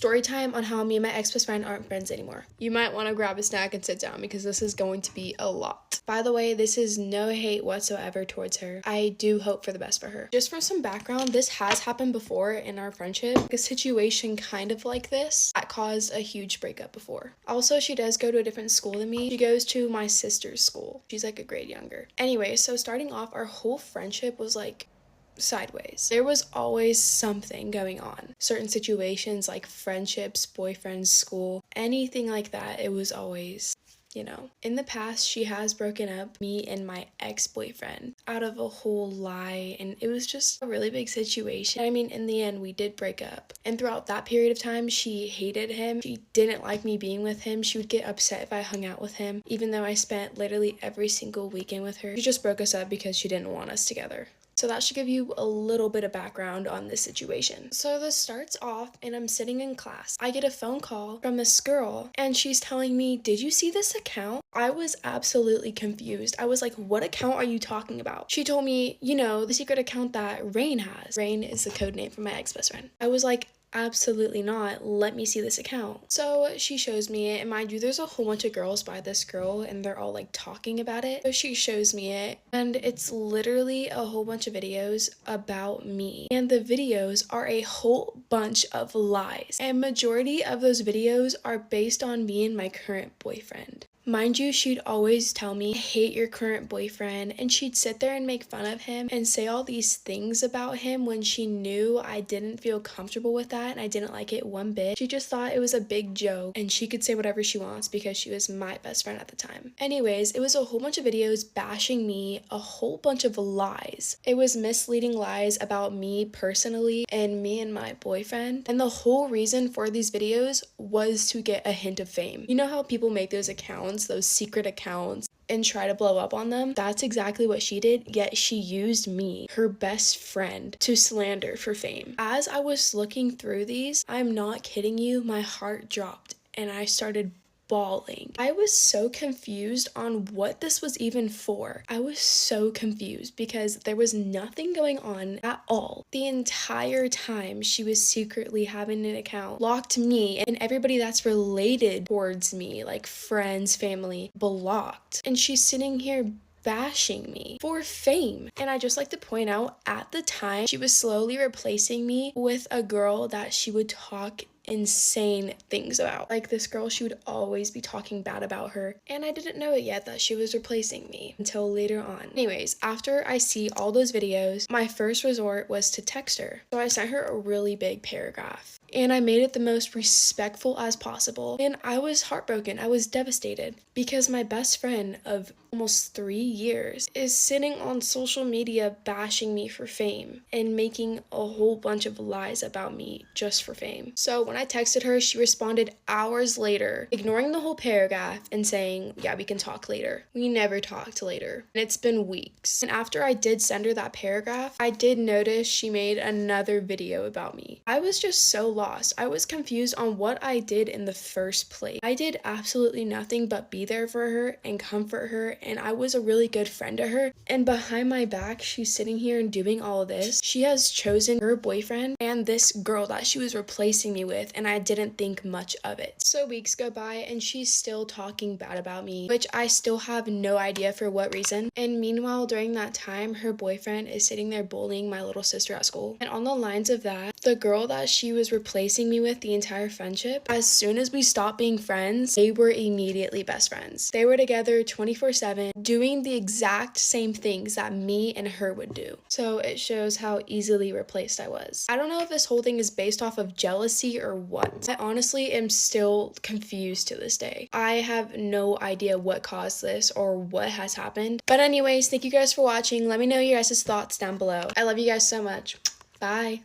Story time on how me and my ex-best friend aren't friends anymore. You might want to grab a snack and sit down because this is going to be a lot. By the way, this is no hate whatsoever towards her. I do hope for the best for her. Just for some background, this has happened before in our friendship. A situation kind of like this that caused a huge breakup before. Also, she does go to a different school than me. She goes to my sister's school. She's like a grade younger. Anyway, so starting off, our whole friendship was like sideways. There was always something going on. Certain situations like friendships, boyfriends, school, anything like that, it was always, you know. In the past, she has broken up me and my ex-boyfriend out of a whole lie, and it was just a really big situation. I mean, in the end, we did break up. And throughout that period of time, she hated him. She didn't like me being with him. She would get upset if I hung out with him, even though I spent literally every single weekend with her. She just broke us up because she didn't want us together. So that should give you a little bit of background on this situation. So this starts off and I'm sitting in class. I get a phone call from this girl and she's telling me, "Did you see this account?" I was absolutely confused. I was like, "What account are you talking about?" She told me, you know, the secret account that Rain has. Rain is the code name for my ex-best friend. I was like, "Absolutely not. Let me see this account." So she shows me it, and mind you, there's a whole bunch of girls by this girl and they're all like talking about it. So she shows me it and it's literally a whole bunch of videos about me, and the videos are a whole bunch of lies, and majority of those videos are based on me and my current boyfriend. Mind you, she'd always tell me, "I hate your current boyfriend," and she'd sit there and make fun of him and say all these things about him when she knew I didn't feel comfortable with that and I didn't like it one bit. She just thought it was a big joke and she could say whatever she wants because she was my best friend at the time. Anyways, it was a whole bunch of videos bashing me, a whole bunch of lies. It was misleading lies about me personally and me and my boyfriend, and the whole reason for these videos was to get a hint of fame. You know how people make those accounts, those secret accounts, and try to blow up on them? That's exactly what she did, yet she used me, her best friend, to slander for fame. As I was looking through these, I'm not kidding you, my heart dropped and I started bawling. I was so confused on what this was even for. I was so confused because there was nothing going on at all. The entire time she was secretly having an account locked me and everybody that's related towards me, like friends, family, blocked. And she's sitting here bashing me for fame. And I just like to point out, at the time, she was slowly replacing me with a girl that she would talk insane things about. Like this girl, she would always be talking bad about her, and I didn't know it yet that she was replacing me until later on. Anyways, after I see all those videos, my first resort was to text her. So I sent her a really big paragraph and I made it the most respectful as possible, and I was heartbroken. I was devastated because my best friend of almost 3 years is sitting on social media bashing me for fame and making a whole bunch of lies about me just for fame. So when I texted her, she responded hours later, ignoring the whole paragraph and saying, "Yeah, we can talk later." We never talked later, and it's been weeks. And after I did send her that paragraph, I did notice she made another video about me. I was just so lost. I was confused on what I did in the first place. I did absolutely nothing but be there for her and comfort her, and I was a really good friend to her. And behind my back, she's sitting here and doing all of this. She has chosen her boyfriend and this girl that she was replacing me with, and I didn't think much of it. So weeks go by and she's still talking bad about me, which I still have no idea for what reason. And meanwhile, during that time, her boyfriend is sitting there bullying my little sister at school. And on the lines of that, the girl that she was replacing me with the entire friendship, as soon as we stopped being friends, they were immediately best friends. They were together 24/7, doing the exact same things that me and her would do. So it shows how easily replaced I was. I don't know if this whole thing is based off of jealousy or what. I honestly am still confused to this day. I have no idea what caused this or what has happened. But anyways, thank you guys for watching. Let me know your guys' thoughts down below. I love you guys so much. Bye.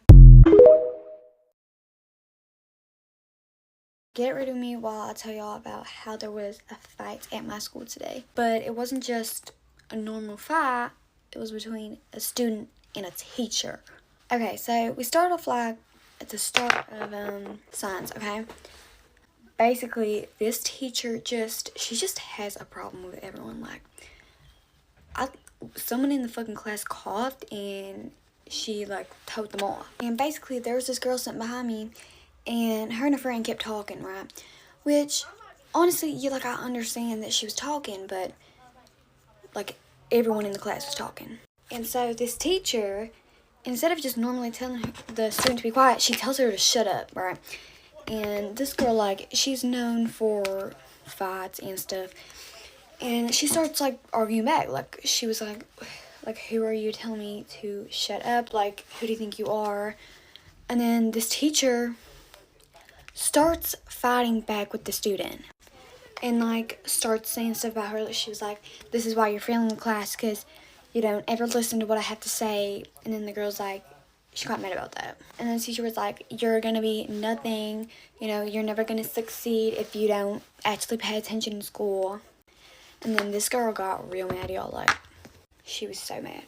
Get rid of me while I tell y'all about how there was a fight at my school today. But it wasn't just a normal fight, it was between a student and a teacher. Okay, so we started off like at the start of science, okay? Basically, this teacher she just has a problem with everyone. Like, someone in the fucking class coughed and she like told them off. And basically there was this girl sitting behind me, and her and a friend kept talking, right? Which, honestly, I understand that she was talking, but, like, everyone in the class was talking. And so this teacher, instead of just normally telling the student to be quiet, she tells her to shut up, right? And this girl, like, she's known for fights and stuff. And she starts, like, arguing back. Like, she was like, who are you telling me to shut up? Like, who do you think you are? And then this teacher starts fighting back with the student. And, like, starts saying stuff about her. She was like, this is why you're failing the class, because you don't ever listen to what I have to say. And then the girl's like, she got mad about that. And then the teacher was like, you're going to be nothing. You're never going to succeed if you don't actually pay attention in school. And then this girl got real mad, y'all. Like, she was so mad.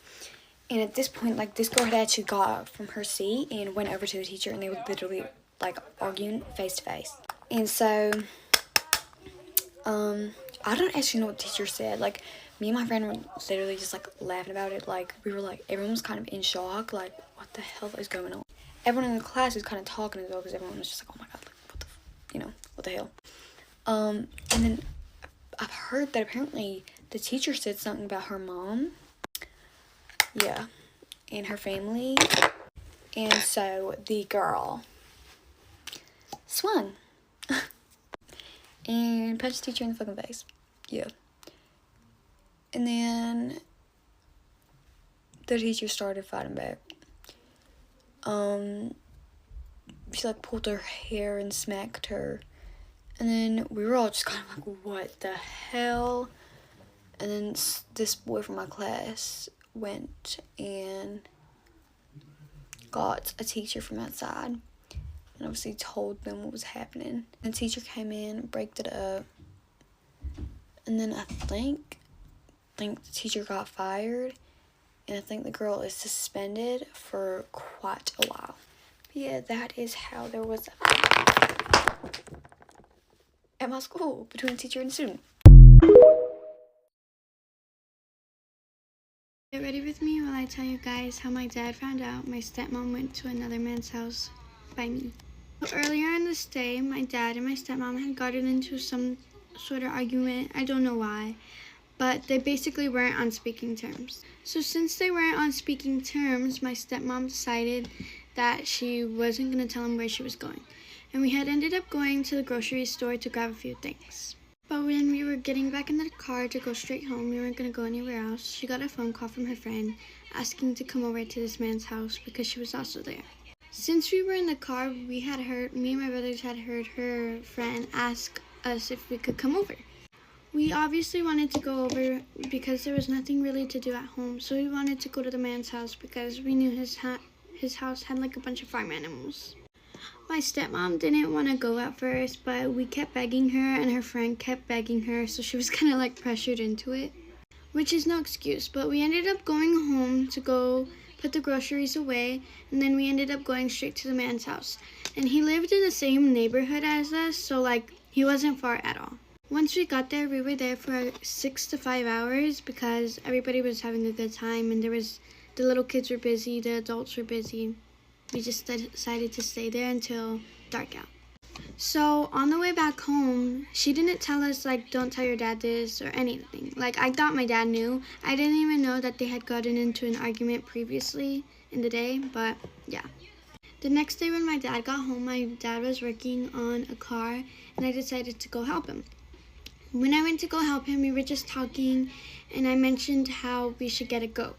And at this point, like, this girl had actually got up from her seat and went over to the teacher, and they were literally, like, arguing face to face. And so, I don't actually know what the teacher said. Like, me and my friend were literally just, like, laughing about it. Like, we were, like, everyone was kind of in shock. Like, what the hell is going on? Everyone in the class was kind of talking as well, because everyone was just like, oh my god, like, what the hell? And then I've heard that apparently the teacher said something about her mom. Yeah. And her family. And so the girl swung. And punched the teacher in the fucking face. Yeah. And then the teacher started fighting back. She, like, pulled her hair and smacked her. And then we were all just kind of like, what the hell? And then this boy from my class went and got a teacher from outside. And obviously told them what was happening. And the teacher came in, braked it up. And then I think the teacher got fired. And I think the girl is suspended for quite a while. But yeah, that is how there was a fight at my school between teacher and student. Get ready with me while I tell you guys how my dad found out my stepmom went to another man's house by me. So earlier in this day, my dad and my stepmom had gotten into some sort of argument. I don't know why, but they basically weren't on speaking terms. So since they weren't on speaking terms, my stepmom decided that she wasn't going to tell him where she was going. And we had ended up going to the grocery store to grab a few things. But when we were getting back in the car to go straight home, we weren't going to go anywhere else, she got a phone call from her friend asking to come over to this man's house because she was also there. Since we were in the car, me and my brothers had heard her friend ask us if we could come over. We obviously wanted to go over because there was nothing really to do at home, so we wanted to go to the man's house because we knew his house had like a bunch of farm animals. My stepmom didn't want to go at first, but we kept begging her and her friend kept begging her, so she was kind of like pressured into it. Which is no excuse, but we ended up going home to go put the groceries away, and then we ended up going straight to the man's house. And he lived in the same neighborhood as us, so like he wasn't far at all. Once we got there, we were there for 6 to 5 hours because everybody was having a good time, and the little kids were busy, the adults were busy. We just decided to stay there until dark out. So on the way back home, she didn't tell us, like, don't tell your dad this or anything. Like, I thought my dad knew. I didn't even know that they had gotten into an argument previously in the day, but yeah. The next day when my dad got home, my dad was working on a car, and I decided to go help him. When I went to go help him, we were just talking, and I mentioned how we should get a goat.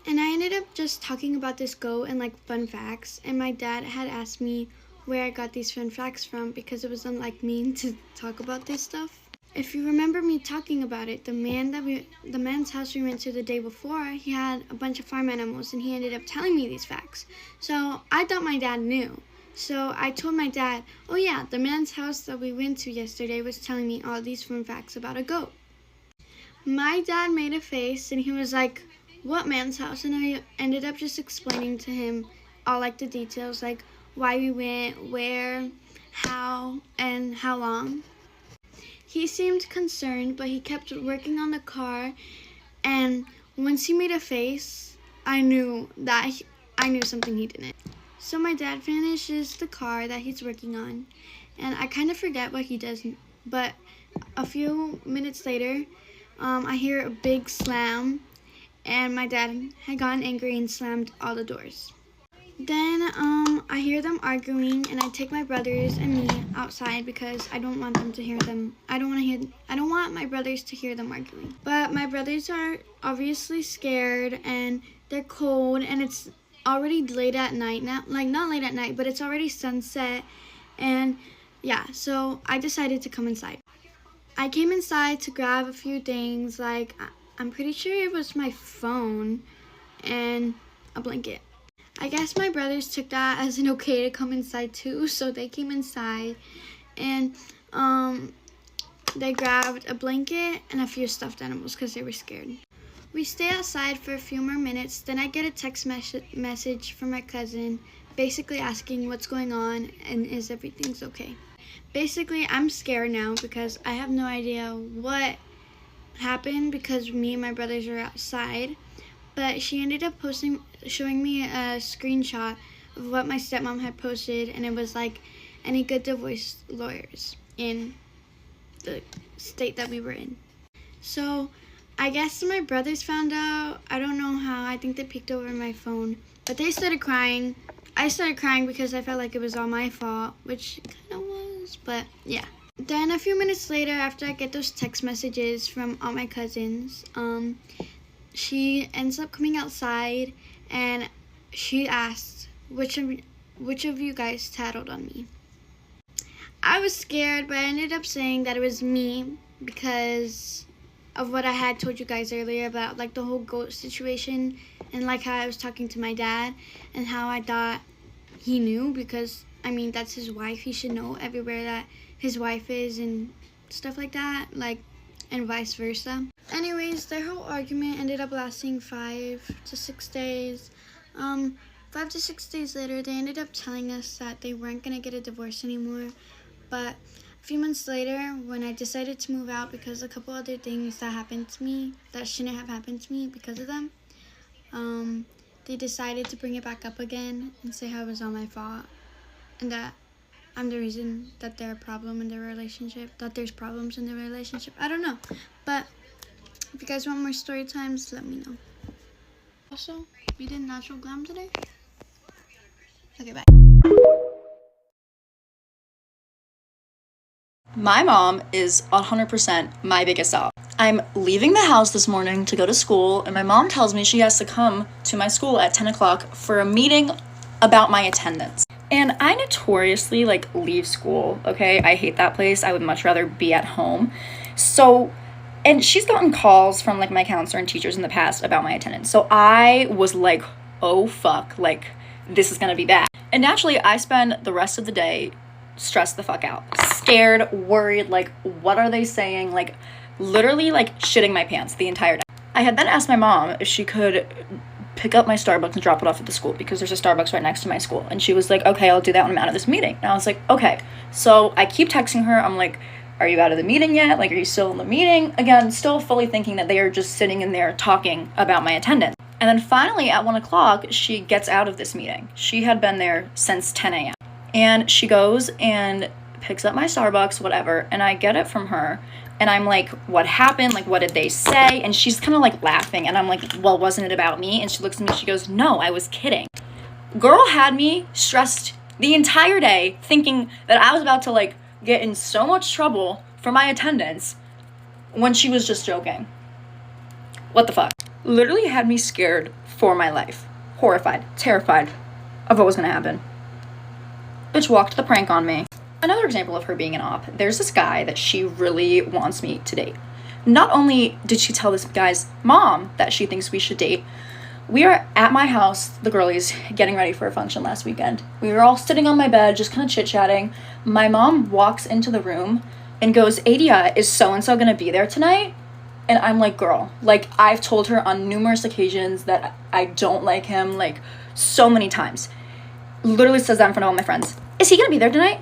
And I ended up just talking about this goat and like fun facts, and my dad had asked me where I got these fun facts from because it was unlike me to talk about this stuff. If you remember me talking about it, the man's house we went to the day before, he had a bunch of farm animals, and he ended up telling me these facts. So I thought my dad knew. So I told my dad, oh yeah, the man's house that we went to yesterday was telling me all these fun facts about a goat. My dad made a face and he was like, what man's house? And I ended up just explaining to him all like the details, like why we went, where, how, and how long. He seemed concerned, but he kept working on the car, and once he made a face, I knew something he didn't. So my dad finishes the car that he's working on, and I kind of forget what he does, but a few minutes later, I hear a big slam, and my dad had gotten angry and slammed all the doors. Then I hear them arguing, and I take my brothers and me outside because I don't want them to hear them. I don't want my brothers to hear them arguing. But my brothers are obviously scared, and they're cold, and it's already late at night now. Like, not late at night, but it's already sunset. And yeah, so I decided to come inside. I came inside to grab a few things, like I'm pretty sure it was my phone and a blanket. I guess my brothers took that as an okay to come inside too, so they came inside and they grabbed a blanket and a few stuffed animals because they were scared. We stay outside for a few more minutes, then I get a text message from my cousin basically asking what's going on and is everything's okay. Basically, I'm scared now because I have no idea what happened because me and my brothers are outside. But she ended up showing me a screenshot of what my stepmom had posted, and it was like, any good divorce lawyers in the state that we were in. So I guess my brothers found out. I don't know how. I think they peeked over my phone. But they started crying. I started crying because I felt like it was all my fault, which it kind of was, but yeah. Then a few minutes later, after I get those text messages from all my cousins, she ends up coming outside, and she asked, which of you guys tattled on me? I was scared, but I ended up saying that it was me because of what I had told you guys earlier about like the whole goat situation, and like how I was talking to my dad and how I thought he knew because, I mean, that's his wife. He should know everywhere that his wife is and stuff like that, like, and vice versa. Anyways, their whole argument ended up lasting 5 to 6 days. 5 to 6 days later, they ended up telling us that they weren't gonna get a divorce anymore. But a few months later, when I decided to move out because a couple other things that happened to me that shouldn't have happened to me because of them, they decided to bring it back up again and say how it was all my fault and that I'm the reason that there's problems in their relationship. I don't know. But if you guys want more story times, let me know. Also, we did natural glam today. Okay, bye. My mom is 100% my biggest doll. I'm leaving the house this morning to go to school, and my mom tells me she has to come to my school at 10 o'clock for a meeting about my attendance. And I notoriously, leave school, okay? I hate that place. I would much rather be at home. So, and she's gotten calls from, my counselor and teachers in the past about my attendance. So I was like, oh, fuck, this is gonna be bad. And naturally, I spend the rest of the day stressed the fuck out. Scared, worried, what are they saying? Literally, shitting my pants the entire day. I had then asked my mom if she could pick up my Starbucks and drop it off at the school because there's a Starbucks right next to my school. And she was like, okay, I'll do that when I'm out of this meeting. And I was like, okay. So I keep texting her. I'm like, are you out of the meeting yet? Are you still in the meeting? Again, still fully thinking that they are just sitting in there talking about my attendance. And then finally at 1 o'clock, she gets out of this meeting. She had been there since 10 a.m. And she goes and picks up my Starbucks, whatever. And I get it from her. And I'm like, what happened? What did they say? And she's kind of laughing. And I'm like, well, wasn't it about me? And she looks at me, she goes, no, I was kidding. Girl had me stressed the entire day thinking that I was about to get in so much trouble for my attendance when she was just joking. What the fuck? Literally had me scared for my life. Horrified, terrified of what was gonna happen. Bitch walked the prank on me. Another example of her being an op, there's this guy that she really wants me to date. Not only did she tell this guy's mom that she thinks we should date, we are at my house, the girlies, getting ready for a function last weekend. We were all sitting on my bed, just kind of chit-chatting. My mom walks into the room and goes, Adia, is so-and-so gonna be there tonight? And I'm like, girl, I've told her on numerous occasions that I don't like him, so many times. Literally says that in front of all my friends. Is he gonna be there tonight?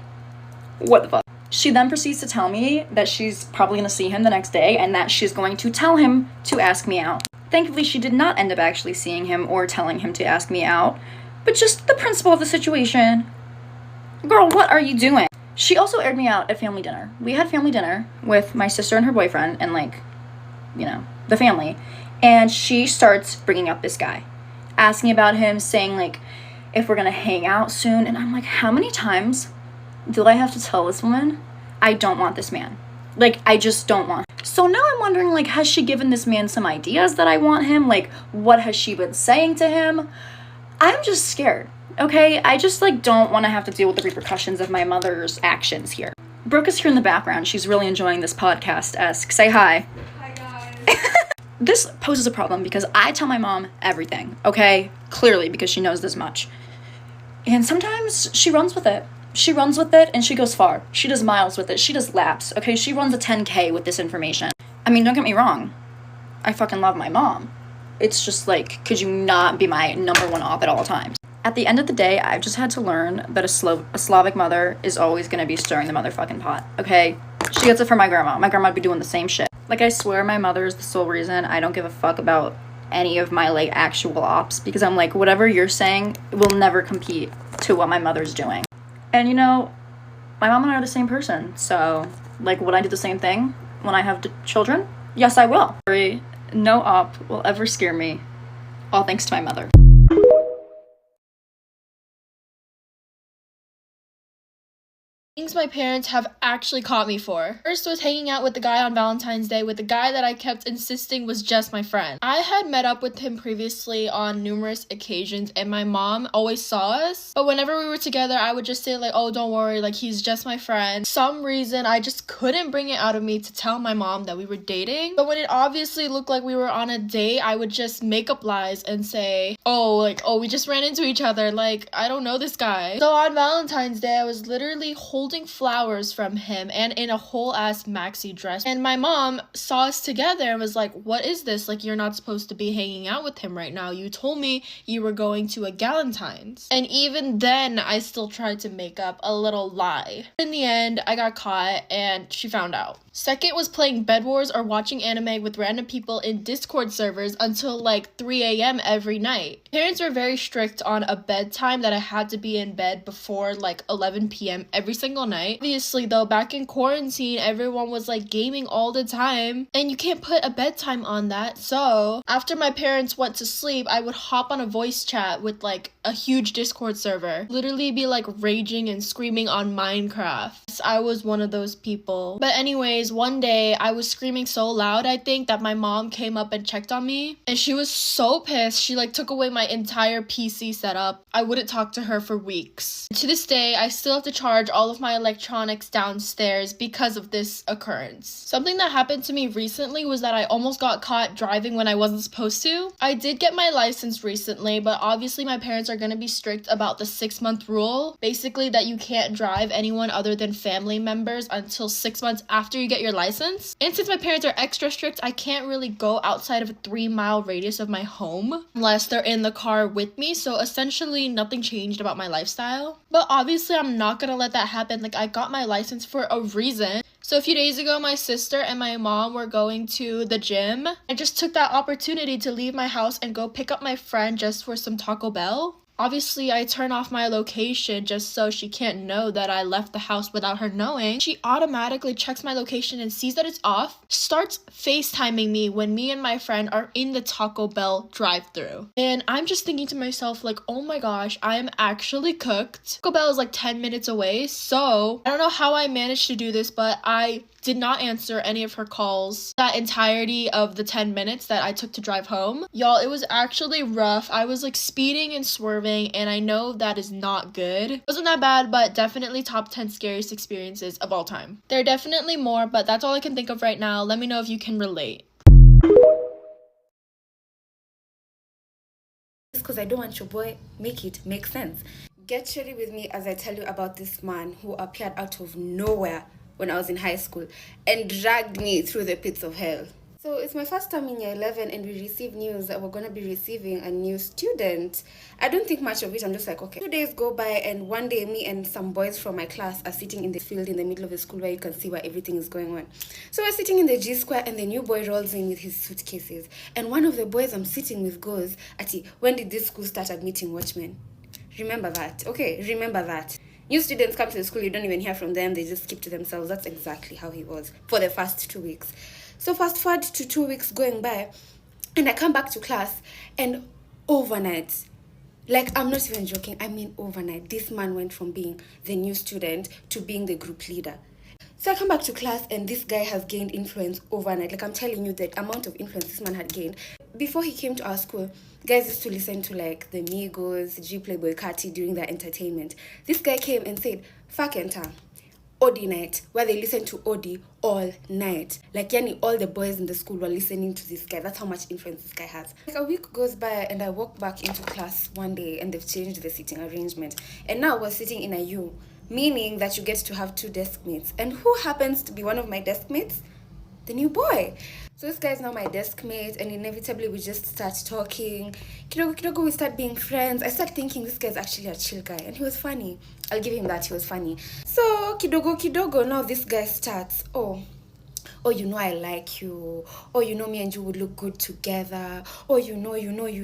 What the fuck? She then proceeds to tell me that she's probably gonna see him the next day and that she's going to tell him to ask me out. Thankfully, she did not end up actually seeing him or telling him to ask me out, but just the principle of the situation. Girl, what are you doing? She also aired me out at family dinner. We had family dinner with my sister and her boyfriend and, like, you know, the family. And she starts bringing up this guy, asking about him, saying, like, if we're gonna hang out soon. And I'm like, how many times do I have to tell this woman I don't want this man? Like, I just don't want him. So now I'm wondering, like, has she given this man some ideas that I want him? Like, what has she been saying to him? I'm just scared, okay? I just, like, don't want to have to deal with the repercussions of my mother's actions here. Brooke is here in the background. She's really enjoying this podcast-esque. Say hi. Hi, guys. This poses a problem because I tell my mom everything, okay? Clearly, because she knows this much. And sometimes she runs with it. She runs with it and she goes far. She does miles with it. She does laps, okay? She runs a 10K with this information. I mean, don't get me wrong. I fucking love my mom. It's just like, could you not be my number one op at all times? At the end of the day, I've just had to learn that a Slavic mother is always gonna be stirring the motherfucking pot, okay? She gets it from my grandma. My grandma'd be doing the same shit. Like, I swear my mother is the sole reason I don't give a fuck about any of my, like, actual ops, because I'm like, whatever you're saying will never compete to what my mother's doing. And, you know, my mom and I are the same person, so, like, would I do the same thing when I have children? Yes, I will. No op will ever scare me, all thanks to my mother. Things my parents have actually caught me for. First was hanging out with the guy on Valentine's Day with the guy that I kept insisting was just my friend. I had met up with him previously on numerous occasions and my mom always saw us, but whenever we were together I would just say like, oh, don't worry, like, he's just my friend. Some reason I just couldn't bring it out of me to tell my mom that we were dating, but when it obviously looked like we were on a date, I would just make up lies and say, oh, we just ran into each other, like, I don't know this guy. So on Valentine's Day I was literally holding flowers from him and in a whole ass maxi dress, and my mom saw us together and was like, what is this? Like, you're not supposed to be hanging out with him right now. You told me you were going to a Galentine's. And even then I still tried to make up a little lie. In the end I got caught and she found out. Second was playing Bed Wars or watching anime with random people in Discord servers until like 3 a.m. every night. Parents were very strict on a bedtime that I had to be in bed before like 11 p.m. every single night. Obviously though, back in quarantine, everyone was like gaming all the time and you can't put a bedtime on that. So after my parents went to sleep, I would hop on a voice chat with like a huge Discord server. Literally be like raging and screaming on Minecraft. I was one of those people. But anyways, one day I was screaming so loud, I think, that my mom came up and checked on me and she was so pissed. She like took away my entire PC setup. I wouldn't talk to her for weeks. To this day, I still have to charge all of my electronics downstairs because of this occurrence. Something that happened to me recently was that I almost got caught driving when I wasn't supposed to. I did get my license recently, but obviously my parents are going to be strict about the 6-month rule. Basically that you can't drive anyone other than family members until 6 months after you get your license. And since my parents are extra strict, I can't really go outside of a 3-mile radius of my home unless they're in the car with me. So essentially nothing changed about my lifestyle. But obviously I'm not gonna let that happen. Like, I got my license for a reason. So a few days ago, my sister and my mom were going to the gym. I just took that opportunity to leave my house and go pick up my friend just for some Taco Bell. Obviously, I turn off my location just so she can't know that I left the house without her knowing. She automatically checks my location and sees that it's off, starts FaceTiming me when me and my friend are in the Taco Bell drive-thru. And I'm just thinking to myself, like, oh my gosh, I am actually cooked. Taco Bell is like 10 minutes away, so I don't know how I managed to do this, but I did not answer any of her calls that entirety of the 10 minutes that I took to drive home. Y'all, it was actually rough. I was like speeding and swerving, and I know that is not good. It wasn't that bad, but definitely top 10 scariest experiences of all time. There are definitely more, but that's all I can think of right now. Let me know if you can relate. Because I don't want your boy, make it make sense. Get ready with me as I tell you about this man who appeared out of nowhere when I was in high school and dragged me through the pits of hell. So it's my first time in year 11 and we received news that we're going to be receiving a new student. I don't think much of it. I'm just like, okay. 2 days go by and one day me and some boys from my class are sitting in the field in the middle of the school where you can see where everything is going on. So we're sitting in the G square and the new boy rolls in with his suitcases. And one of the boys I'm sitting with goes, Ati, when did this school start admitting watchmen? Remember that. Okay, remember that. New students come to the school, you don't even hear from them, they just keep to themselves. That's exactly how he was for the first 2 weeks. So fast forward to 2 weeks going by, and I come back to class, and overnight, like, I'm not even joking, I mean overnight, this man went from being the new student to being the group leader. So I come back to class, and this guy has gained influence overnight. Like, I'm telling you, the amount of influence this man had gained. Before he came to our school, guys used to listen to, like, the Migos, G Playboy Carti during their entertainment. This guy came and said, fuck enter, Odi night, where they listen to Odi all night. Like, yani, all the boys in the school were listening to this guy. That's how much influence this guy has. Like, a week goes by, and I walk back into class one day, and they've changed the seating arrangement. And now we're sitting in a U, meaning that you get to have 2 desk mates. And who happens to be one of my desk mates? The new boy. So this guy is now my desk mate, and inevitably we just start talking. Kidogo, we start being friends. I start thinking this guy's actually a chill guy, and he was funny. I'll give him that, he was funny. So kidogo, now this guy starts, oh, you know I like you. Oh, you know me and you would look good together. Oh, you know.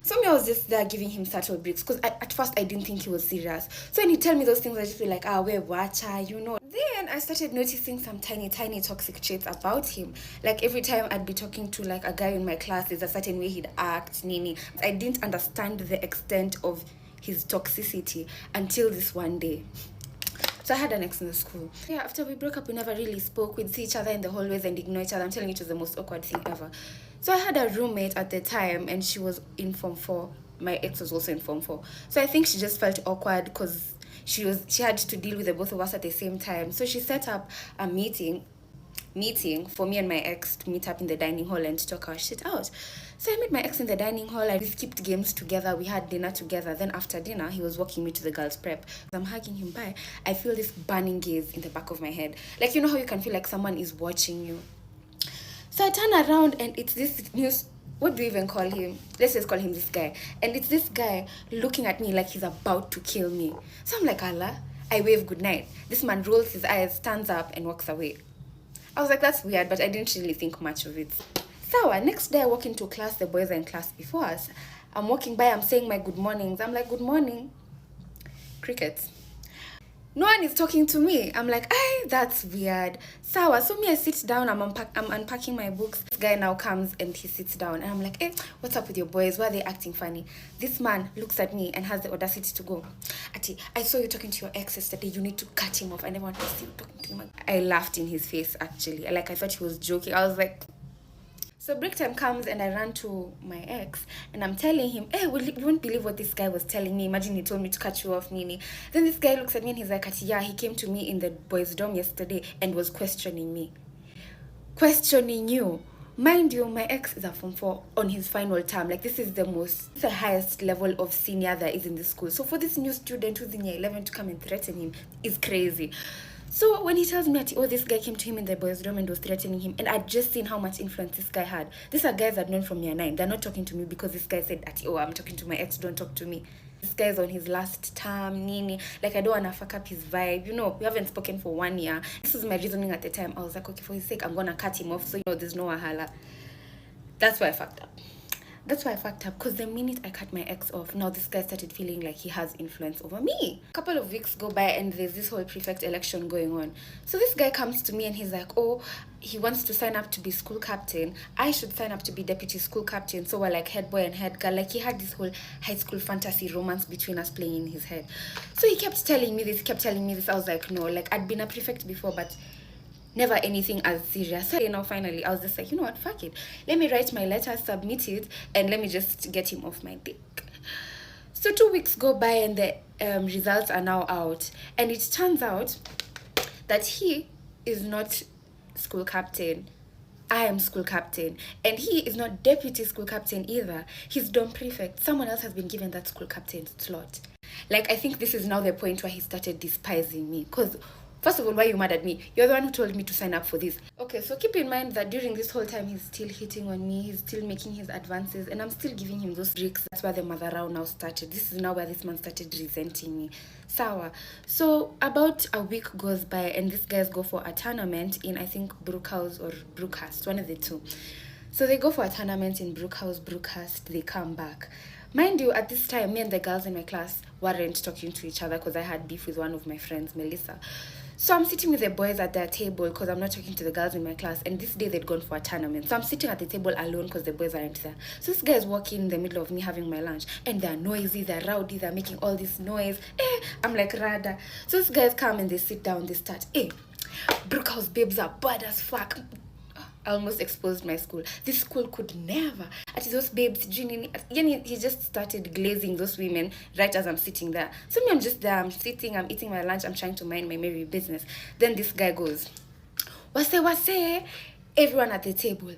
So me, I was just there giving him subtle breaks, because at first I didn't think he was serious. So when he tell me those things, I just feel like, we watcha, you know. Then I started noticing some tiny toxic traits about him. Like, every time I'd be talking to, like, a guy in my class, there's a certain way he'd act, nini. I didn't understand the extent of his toxicity until this one day. So I had an ex in the school. Yeah, after we broke up, we never really spoke. We'd see each other in the hallways and ignore each other. I'm telling you, it was the most awkward thing ever. So I had a roommate at the time, and she was in Form 4. My ex was also in Form 4. So I think she just felt awkward because she had to deal with the both of us at the same time. So she set up a meeting for me and my ex to meet up in the dining hall and to talk our shit out. So I met my ex in the dining hall. We skipped games together. We had dinner together. Then after dinner, he was walking me to the girls' prep. I'm hugging him by. I feel this burning gaze in the back of my head. Like, you know how you can feel like someone is watching you? So I turn around, and it's this new... What do we even call him? Let's just call him this guy. And it's this guy looking at me like he's about to kill me. So I'm like, Allah. I wave goodnight. This man rolls his eyes, stands up, and walks away. I was like, that's weird, but I didn't really think much of it. So next day I walk into class, the boys are in class before us. I'm walking by, I'm saying my good mornings. I'm like, good morning. Crickets. No one is talking to me. I'm like, that's weird. So me, I sit down, I'm unpacking my books. This guy now comes and he sits down, and I'm like, what's up with your boys? Why are they acting funny? This man looks at me and has the audacity to go, Ati, I saw you talking to your ex yesterday. You need to cut him off. I never want to see you talking to him. I laughed in his face, actually. Like, I thought he was joking. I was like... So break time comes, and I ran to my ex, and I'm telling him, you won't believe what this guy was telling me. Imagine he told me to cut you off, Nini. Then this guy looks at me and he's like, yeah, he came to me in the boys' dorm yesterday and was questioning me. Questioning you. Mind you, my ex is a Form 4 on his final term. Like, this is the highest level of senior there is in the school. So for this new student who's in year 11 to come and threaten him is crazy. So when he tells me that, this guy came to him in the boys' room and was threatening him, and I'd just seen how much influence this guy had. These are guys I'd known from year 9. They're not talking to me because this guy said that, I'm talking to my ex, don't talk to me. This guy's on his last term, Nini. Like, I don't want to fuck up his vibe. You know, we haven't spoken for 1 year. This was my reasoning at the time. I was like, okay, for his sake, I'm going to cut him off so, there's no wahala. That's why I fucked up. Because the minute I cut my ex off, now this guy started feeling like he has influence over me. A couple of weeks go by, and there's this whole prefect election going on. So this guy comes to me and he's like, he wants to sign up to be school captain. I should sign up to be deputy school captain. So we're like head boy and head girl. Like, he had this whole high school fantasy romance between us playing in his head. So he kept telling me this. I was like, no, like, I'd been a prefect before, but never anything as serious. So now finally I was just like, you know what, fuck it, let me write my letter, submit it, and let me just get him off my dick. So 2 weeks go by, and the results are now out, and it turns out that he is not school captain. I am school captain, and he is not deputy school captain either. He's dorm prefect. Someone else has been given that school captain slot. Like, I think this is now the point where he started despising me, because first of all, why are you mad at me? You're the one who told me to sign up for this. Okay, so keep in mind that during this whole time, he's still hitting on me. He's still making his advances, and I'm still giving him those bricks. That's where the Madharau now started. This is now where this man started resenting me. Sawa. So about a week goes by, and these guys go for a tournament in, I think, Brookhouse or Brookhurst, one of the two. So they go for a tournament in Brookhurst. They come back. Mind you, at this time, me and the girls in my class weren't talking to each other because I had beef with one of my friends, Melissa. So I'm sitting with the boys at their table because I'm not talking to the girls in my class. And this day they'd gone for a tournament. So I'm sitting at the table alone because the boys aren't there. So this guy is walking in the middle of me having my lunch. And they're noisy, they're rowdy, they're making all this noise. I'm like, Rada. So these guys come and they sit down, they start, Brook House babes are bad as fuck. I almost exposed my school. This school could never. At those babes, he just started glazing those women right as I'm sitting there. So me, I'm just there, I'm sitting, I'm eating my lunch, I'm trying to mind my merry business. Then this guy goes, wase, everyone at the table.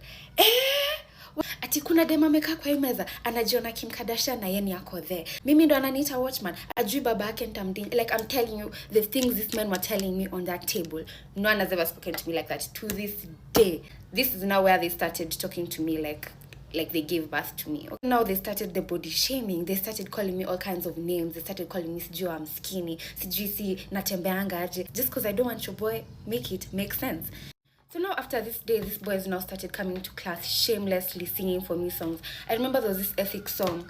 Ati kuna dema amekaa kwa hii meza anajiona Kim Kardashian na yeye yako there. Mimi ndo ananiita watchman. Ajui baba yake nitamding. Like I'm telling you, the things these men were telling me on that table, no one has ever spoken to me like that to this day. This is now where they started talking to me like they gave birth to me. Now they started the body shaming. They started calling me all kinds of names. They started calling me sijui I'm skinny, sijui si natembeanga aje. Just because I don't want your boy make it make sense. So now after this day, these boys now started coming to class shamelessly singing for me songs. I remember there was this ethic song,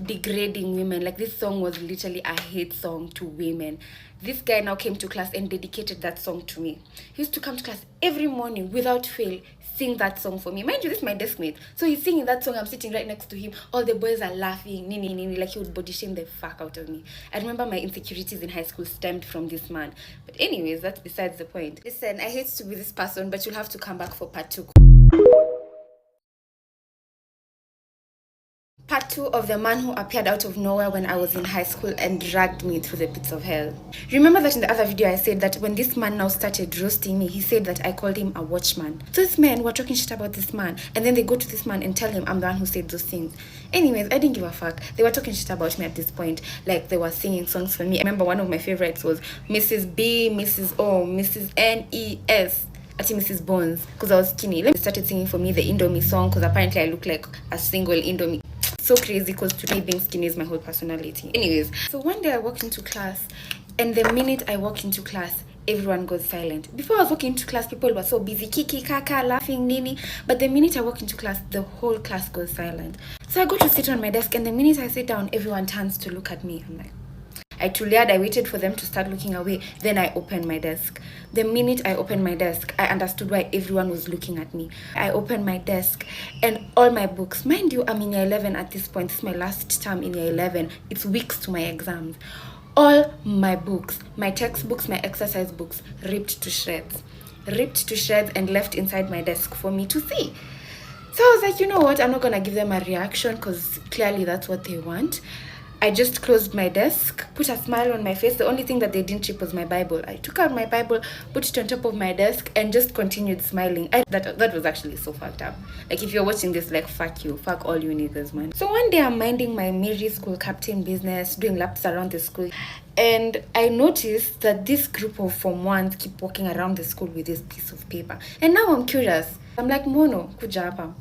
degrading women. Like this song was literally a hate song to women. This guy now came to class and dedicated that song to me. He used to come to class every morning without fail, sing that song for me. Mind you, this is my desk mate. So he's singing that song, I'm sitting right next to him. All the boys are laughing, nini, like he would body shame the fuck out of me. I remember my insecurities in high school stemmed from this man. But anyways, that's besides the point. Listen, I hate to be this person, but you'll have to come back for part 2. Part 2 of the man who appeared out of nowhere when I was in high school and dragged me through the pits of hell. Remember that in the other video I said that when this man now started roasting me, he said that I called him a watchman. So these men were talking shit about this man, and then they go to this man and tell him I'm the one who said those things. Anyways, I didn't give a fuck. They were talking shit about me at this point, like they were singing songs for me. I remember one of my favorites was Mrs. B, Mrs. O, Mrs. N-E-S. Actually, Mrs. Bones, because I was skinny. They started singing for me the Indomie song, because apparently I look like a single Indomie. So crazy, because to me being skinny is my whole personality. Anyways, so one day I walked into class, and the minute I walked into class, everyone goes silent. Before I was walking into class, people were so busy, kiki, kaka, laughing, nini. But the minute I walk into class, the whole class goes silent. So I go to sit on my desk, and the minute I sit down, everyone turns to look at me. I'm like, I waited for them to start looking away. Then I opened my desk. The minute I opened my desk, I understood why everyone was looking at me. I opened my desk and all my books. Mind you, I'm in year 11 at this point. This is my last term in year 11. It's weeks to my exams. All my books, my textbooks, my exercise books, ripped to shreds. Ripped to shreds and left inside my desk for me to see. So I was like, you know what? I'm not going to give them a reaction because clearly that's what they want. I just closed my desk, put a smile on my face. The only thing that they didn't chip was my Bible. I took out my Bible, put it on top of my desk, and just continued smiling. That was actually so fucked up. Like, if you're watching this, like, fuck you. Fuck all you niggas, man. So one day, I'm minding my Mary school captain business, doing laps around the school. And I noticed that this group of Form 1s keep walking around the school with this piece of paper. And now I'm curious. I'm like, Mono, kuja hapa.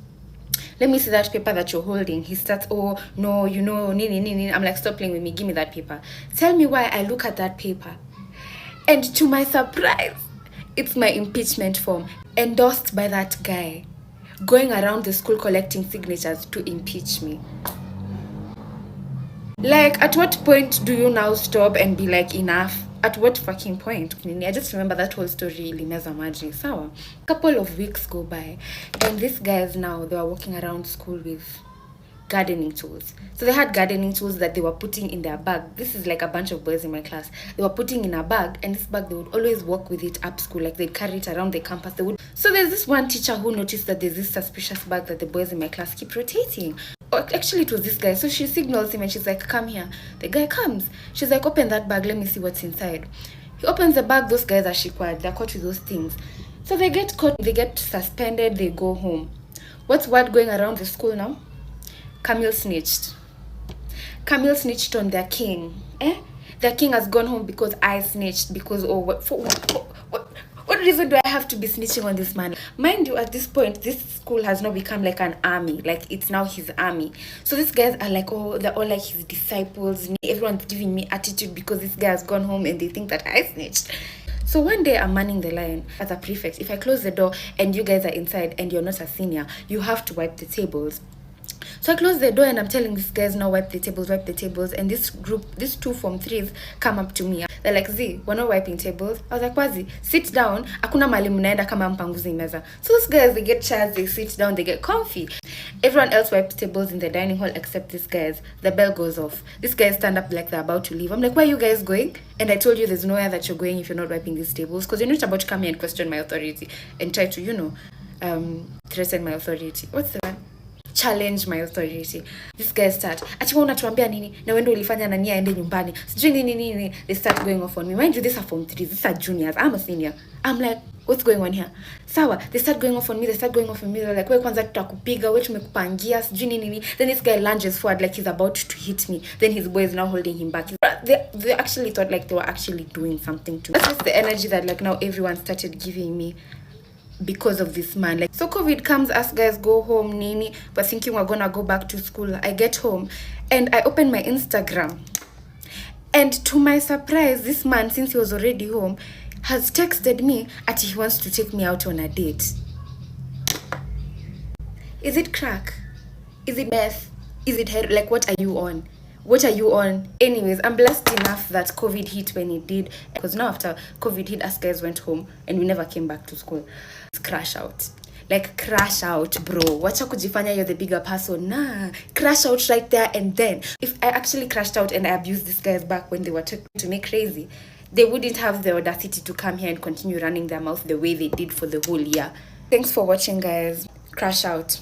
Let me see that paper that you're holding. He starts, oh, no, you know, nini. I'm like, stop playing with me. Give me that paper. Tell me why I look at that paper. And to my surprise, it's my impeachment form, endorsed by that guy, going around the school collecting signatures to impeach me. Like, at what point do you now stop and be like, enough? At what fucking point? I just remember that whole story, Limeza Maji. Sawa. A couple of weeks go by, and these guys now, they were walking around school with gardening tools. So they had gardening tools that they were putting in their bag. This is like a bunch of boys in my class. They were putting in a bag, and this bag, they would always walk with it up school. Like, they'd carry it around the campus. So there's this one teacher who noticed that there's this suspicious bag that the boys in my class keep rotating. Actually, it was this guy. So she signals him and she's like, come here. The guy comes. She's like, open that bag. Let me see what's inside. He opens the bag. Those guys are shikwad. They're caught with those things. So they get caught. They get suspended. They go home. What's word going around the school now? Camille snitched. Camille snitched on their king. Their king has gone home because I snitched. Because, what reason do I have to be snitching on this man? Mind you, at this point, this school has now become like an army. Like, it's now his army. So these guys are like, oh, they're all like his disciples. Everyone's giving me attitude because this guy has gone home and they think that I snitched. So one day I'm manning the line as a prefect. If I close the door and you guys are inside and you're not a senior, you have to wipe the tables. So I close the door and I'm telling these guys, now wipe the tables. And this group, these 2 Form 3s come up to me. They're like, Z, we're not wiping tables. I was like, Wazi, sit down. Hakuna mahali mnaenda kama mpanguzi meza. So those guys, they get chairs, they sit down, they get comfy. Everyone else wipes tables in the dining hall except these guys. The bell goes off. These guys stand up like they're about to leave. I'm like, where are you guys going? And I told you there's nowhere that you're going if you're not wiping these tables, because you're not about to come here and question my authority and try to, you know, threaten my authority. What's the one? Challenge my authority. These guys start, ati wewe unatuambia nini? Na wewe ndio ulifanya nani aende nyumbani. Sijui nini. They start going off on me. Mind you, these are Form 3s. These are juniors. I'm a senior. I'm like, what's going on here? Sawa. They start going off on me. They're like, wewe kwanza tutakupiga, wewe tumekupangia, sijui nini. Then this guy lunges forward like he's about to hit me. Then his boy is now holding him back. They actually thought like they were actually doing something to me. That's just the energy that like now everyone started giving me because of this man. Like, so COVID comes, us guys go home, nini, but thinking we're gonna go back to school. I get home and I open my Instagram, and to my surprise, this man, since he was already home, has texted me that he wants to take me out on a date. Is it crack? Is it meth? Is it head? Like, what are you on? What are you on? Anyways, I'm blessed enough that COVID hit when it did, because now after COVID hit, us guys went home and we never came back to school. Crash out. Like, crash out, bro. Wacha kujifanya you're the bigger person. Nah, crash out right there and then. If I actually crashed out and I abused these guys back when they were talking to me crazy, they wouldn't have the audacity to come here and continue running their mouth the way they did for the whole year. Thanks for watching, guys. Crash out.